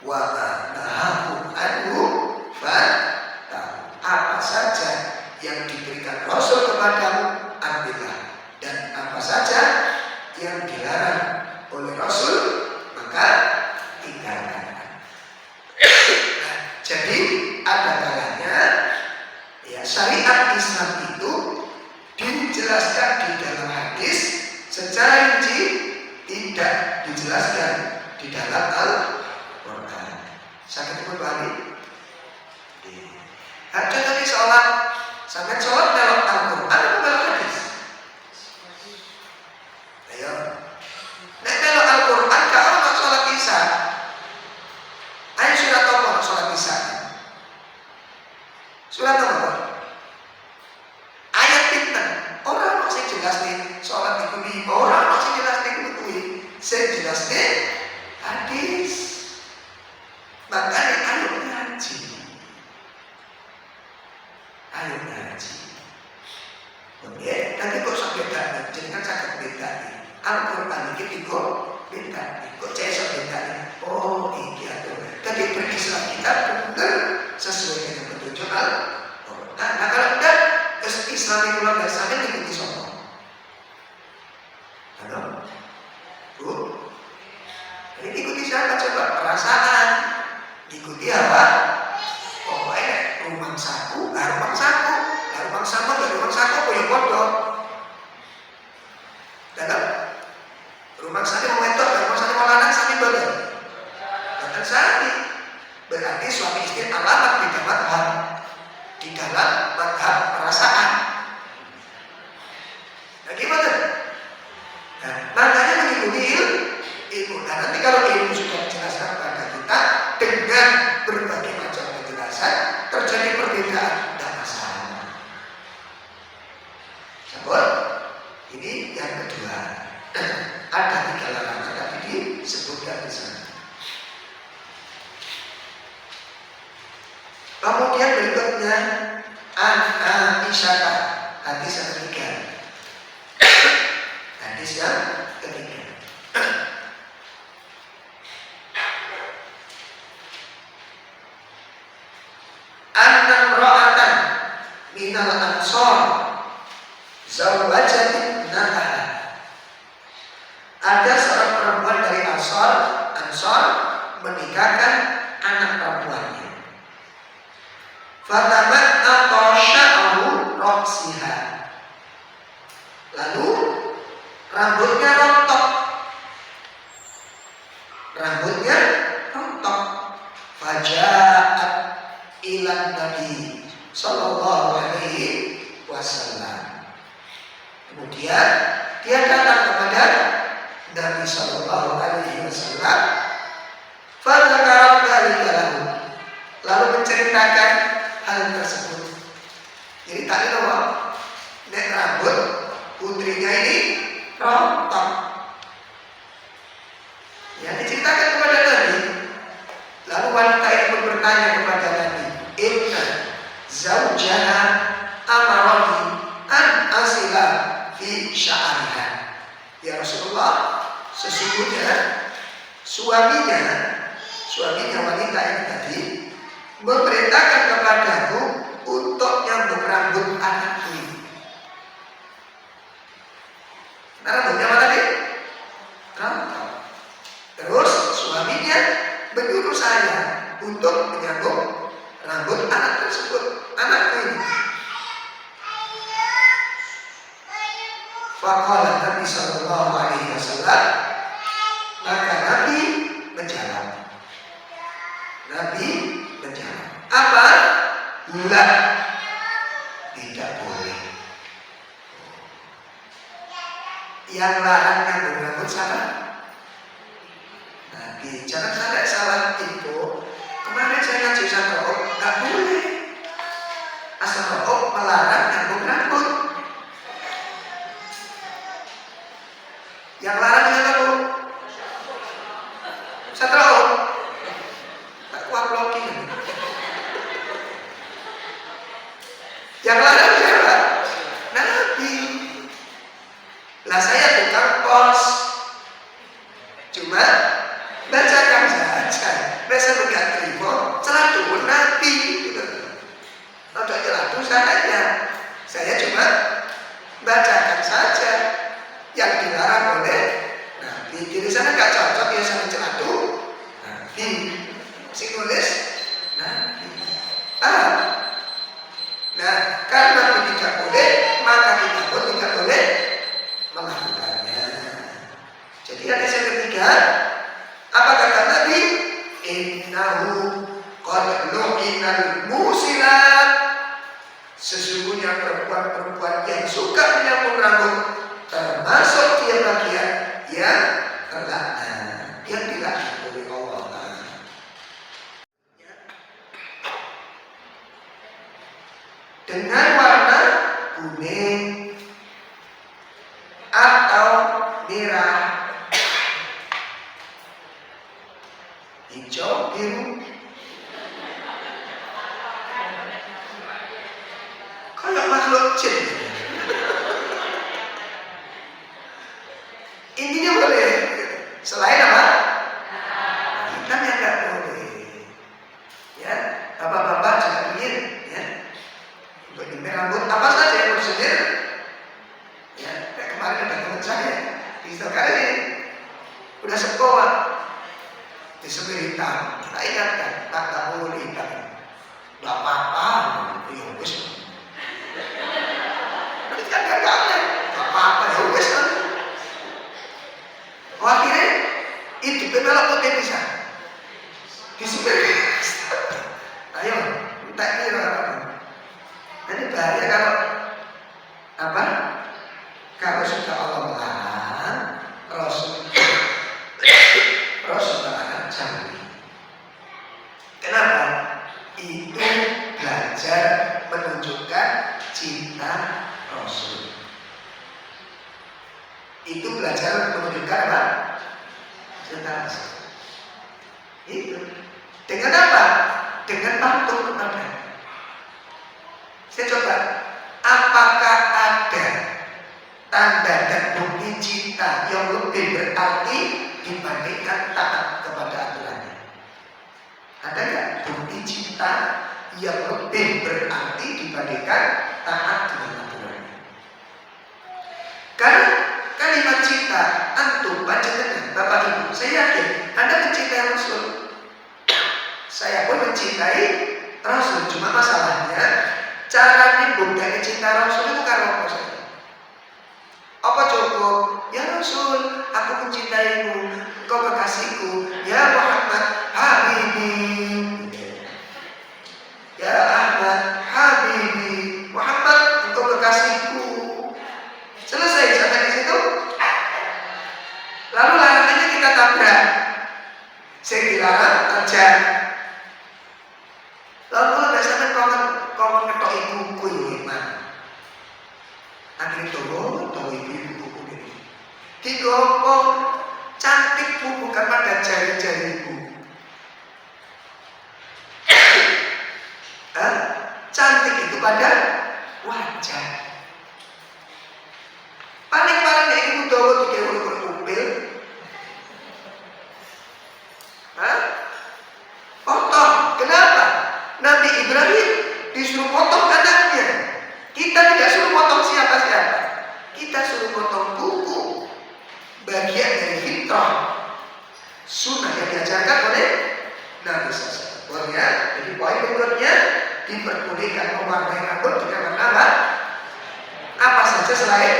wa ma nahakum anhu fantahu. Apa saja yang diberikan Rasul kepadamu ambillah, dan apa saja yang dilarang oleh Rasul maka tinggalkan. Nah, jadi ada kalanya ya syariat Islam itu dijelaskan di dalam hadis secara rinci, tidak dijelaskan di dalam Al-Quran. Sakit pun balik. Ada tadi sholat, sampai sholat dalam Al-Quran atau dalam hadis? Ayo, nek dalam Al-Quran kalau nak sholat isya, ayo surat apa sholat isya? Surat apa? Ayat pinten. Orang masih jelas nih sholat itu, orang masih jelas nih itu, saya jelas nih hadis. Makanya ayo ngaji. Ayo ngaji. Oke, nanti kok sampai beda, jadi kan sangat beda nih. Al-Quran ini kok beda nih, kok cesok beda nih. Oh ini atau tadi berislam kita benar sesuai dengan petunjuk Al-Quran. Nah kalau enggak, Islam itu lah biasanya diikuti semua. Halo, Bu, ini ikuti siapa coba? Perasaan. Ikuti apa? Pokoknya rumah saku, rumah saku, rumah sama, rumah saku punya bodoh. Dalam rumah sani mau metok, rumah sani mau lanang sani boleh. Dan sani berarti suami istri alamat di dalam madhab, di dalam madhab perasaan. Nah gimana? Nah, makanya mengikuti ilmu. Nah nanti kalau ilmu sudah dijelaskan kepada kita dengan berbagai macam penjelasan, terjadi perbedaan, tidak masalah. Sabun, ini yang kedua. Ada 3 larangan tapi disebutkan di sana. Kemudian berikutnya An-Aisyah, hadis yang ketiga. Hadis yang ketiga. An-Namra'atan minal ansor zawajat ibnataha. Ada seorang perempuan dari Ansor menikahkan anak perempuannya. Fatamatta sya'ru raqsiha. Lalu rambutnya rontok. Faja'at ilan Nabi sallallahu alaihi wasallam. Kemudian dia datang kepada Nabi sallallahu alaihi wasallam. Fadzakara dzalika lahu. Lalu menceritakan hal tersebut. Jadi tadi loh, nek rambut putrinya ini rontok. Ya diceritakan kepada Nabi. Lalu wanita itu pun bertanya kepada Nabi, "Inna zaujaha amarani an asila fi sya'riha." Ya Rasulullah, sesungguhnya suaminya wanita ini tadi memerintahkan kepadaku untuk nyambung rambut anakku. Faqala Nabi sallallahu alaihi wasallam, maka Nabi menjawab. Nabi menjawab. Apa? La, tidak boleh. Yang larang yang berambut salah. Nabi, jangan sampai salah info. Kemarin saya ngaji Asy-Syarah, nggak boleh. Asy-Syarah melarang yang berambut. Yang larang siapa bu? Asy-Syarah. Tak kuat blocking. Yang larang siapa? Nabi. Lah saya tukang pos. Cuma bacakan saja. Biasa enggak terima. Celatu Nabi. Atau celatu saya. Saya cuma bacakan saja yang dilarang oleh Nabi. Jadi sana enggak cocok ya sama celatu Nabi. Si nulis Nabi. Nah, karena Nabi tidak boleh, maka kita pun tidak boleh melakukannya. Jadi hadis yang ketiga, apa kata Nabi? Innahu qad lu'inal musilat. Sesungguhnya perempuan-perempuan yang suka menyambung rambut termasuk dia bagian yang terlaknat, yang dilaknat oleh Allah. Dengan warna kuning atau merah, hijau, biru, kayak makhluk jin. Intinya boleh. Selain apa? Hitam yang nggak boleh. Ya, bapak-bapak jangan ingin ya. Untuk nyemir rambut apa saja yang harus nyemir. Ya, kayak kemarin ada teman saya di sekarang ini udah sekolah disemir hitam. Tak ingatkan, tak boleh hitam. Gak apa-apa, ya wes. Nanti kan gagalnya, gak apa-apa, ya wes. Akhirnya itu belok putih bisa disemir. Ayo, minta kira apa? Ini bahaya kalau apa? Kalau sudah Allah melarang, Rasul melarang jauhi. Kenapa? Itu belajar menunjukkan cinta Rasul. Itu belajar menunjukkan apa? Cinta Rasul. Itu dengan apa? Dengan patuh kepada. Saya coba, apakah ada tanda dan bukti cinta yang lebih berarti dibandingkan taat kepada aturannya? Ada nggak bukti cinta yang lebih berarti dibandingkan taat dengan aturannya? Karena kalimat cinta antum baca dengan Bapak Ibu, saya yakin Anda mencintai Rasul. Saya pun mencintai Rasul. Cuma masalahnya cara membuktikan cinta Rasul itu karena apa saja? Apa cukup? Ya Rasul, aku mencintaimu, engkau kekasihku. Ya Muhammad, Habibi. Ya Ahmad, Habibi. Muhammad, engkau kekasihku. Selesai sampai di situ. Lalu larangannya kita tabrak. Saya dilarang kerja. Lalu kalau biasanya kau ngetok ibuku gimana? Akhirnya tahu ibu ini. Digopo cantikmu bukan pada jari-jarimu. Cantik itu pada wajah. Paling-paling kayak ibu tahu tiga puluh berkumpil. Potong. Kenapa? Nabi Ibrahim disuruh potong anaknya. Kita tidak suruh potong siapa-siapa. Kita suruh potong kuku. Bagian dari fitrah. Sunnah yang diajarkan oleh Nabi SAW. Jadi poin berikutnya, diperbolehkan mewarnai rambut dengan warna apa saja selain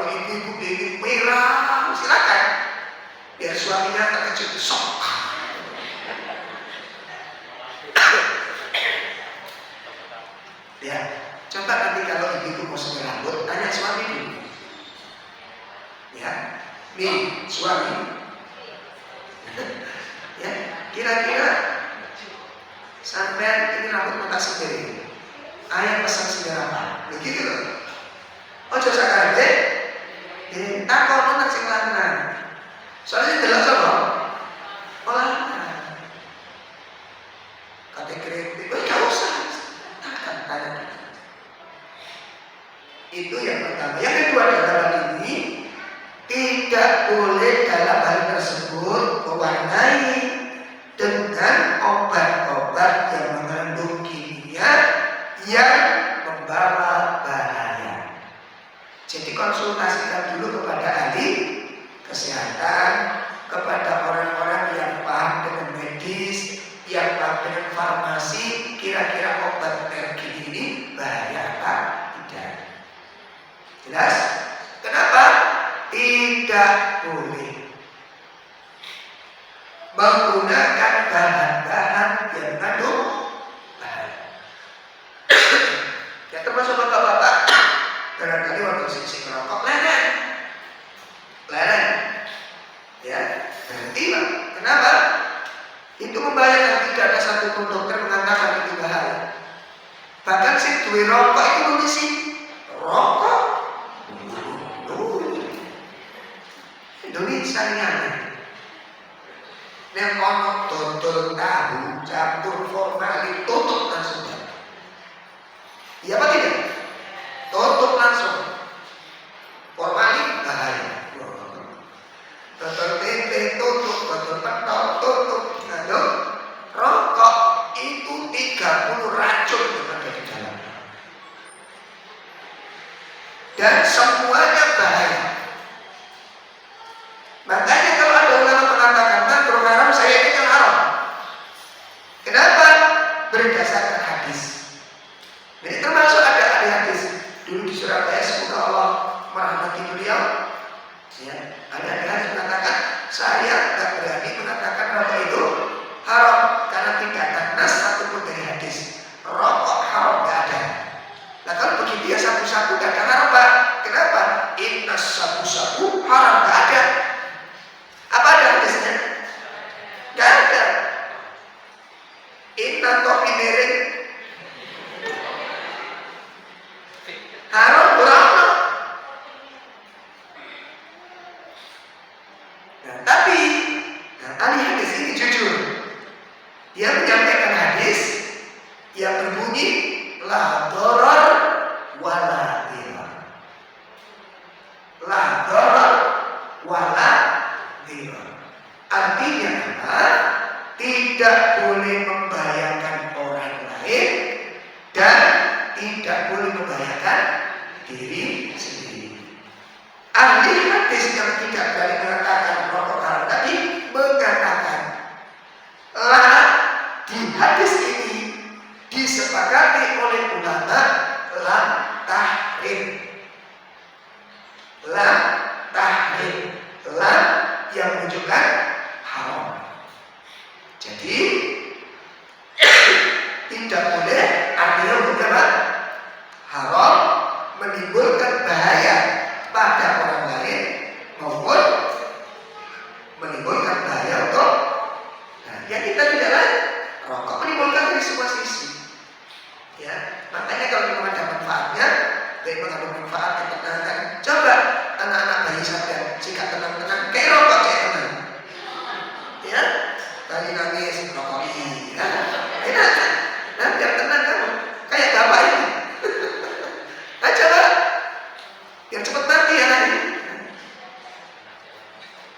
Kalau ibu-ibu ingin merah, silakan. Biar suaminya terkejut, sok. Ya, coba nanti kalau ibu-ibu mau semir rambut, tanya suami dulu. Ya, nih suami. Ya, kira-kira sampai ini rambut mau tak sendiri. Ayah pesan semir apa? Begitu loh. Oh, jasa kaget. Takon nang sing lanang. Soalnya delok sapa? Lanang. Kate kritik, gak usah. Takkan tanya. Itu yang pertama. Yang kedua dalam hal ini tidak boleh dalam hal tersebut mewarnai dengan obat-obat yang mengandung kimia yang membawa bahaya. Jadi konsultasikan dulu kepada ahli kesehatan, kepada orang-orang yang paham dengan medis, yang paham dengan farmasi, kira-kira obat merek ini bahaya apa tidak. Jelas? Kenapa? Tidak boleh menggunakan bahan-bahan yang mengandung bahaya. Ya termasuk bapak-bapak, barangkali waktu sisi merokok leren, ya berhenti lah. Kenapa? Itu membahayakan. Tidak ada satupun dokter mengatakan itu bahaya. Bahkan si duwe rokok itu nulis rokok Indonesia ini. Nek ono dodol tahu campur formalin tutup langsung. Iya apa tidak? Tutup langsung. Formalin bahaya. Dodol tempe tutup, dodol pentol tutup. Lalu rokok itu 30 racun yang ada di dalamnya. Dan semuanya bahaya. Makanya kalau ada ulama mengatakan makruh haram, saya ini yang haram. Kenapa? Berdasarkan hadis. Jadi termasuk ada ahli hadis dulu di Surabaya, semoga Allah merahmati beliau. Ya, ada ahli hadis mengatakan saya tidak berani mengatakan rokok itu haram karena tidak ada nas satupun dari hadis. Rokok haram tidak ada. Nah kalau begitu ya sabu-sabu tidak ada haram, Pak. Kenapa? Inna sabu-sabu haram tidak ada. Apa ada hadisnya? Gak ada. Inna topi miring haram berapa? Nah, tapi ahli hadis ini jujur. Dia menyampaikan hadis yang berbunyi la darar wala dirar. La darar wala dirar. Artinya apa? Tidak boleh membahayakan orang lain dan tidak boleh membahayakan diri sendiri. Ahli hadis yang tidak berani mengatakan rokok haram tadi mengatakan di hadis ini disepakati oleh ulama lam tahrim. Lam tahrim. Lam yang menunjukkan haram. Jadi tidak boleh, artinya bukan haram, menimbulkan bahaya pada orang lain maupun menimbulkan bahaya untuk ya kita tidak lain. Rokok menimbulkan dari semua sisi. Ya, makanya kalau memang ada manfaatnya, baik mengandung manfaat ketenangan. Coba anak-anak bayi sadar, jika tenang-tenang, kayak rokok kayak tenang. Ya, bayi nangis, rokok ya, enak kan? Nah, biar tenang kamu, kayak bapak ini. Nah, coba, biar cepat mati ya nanti.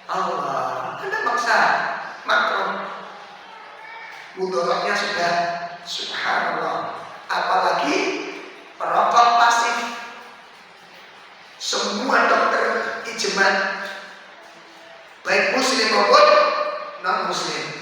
Allah, Anda maksa, makro. Mudorotnya sudah subhanallah. Apalagi perokok pasif. Semua dokter ijma, baik muslim maupun non muslim,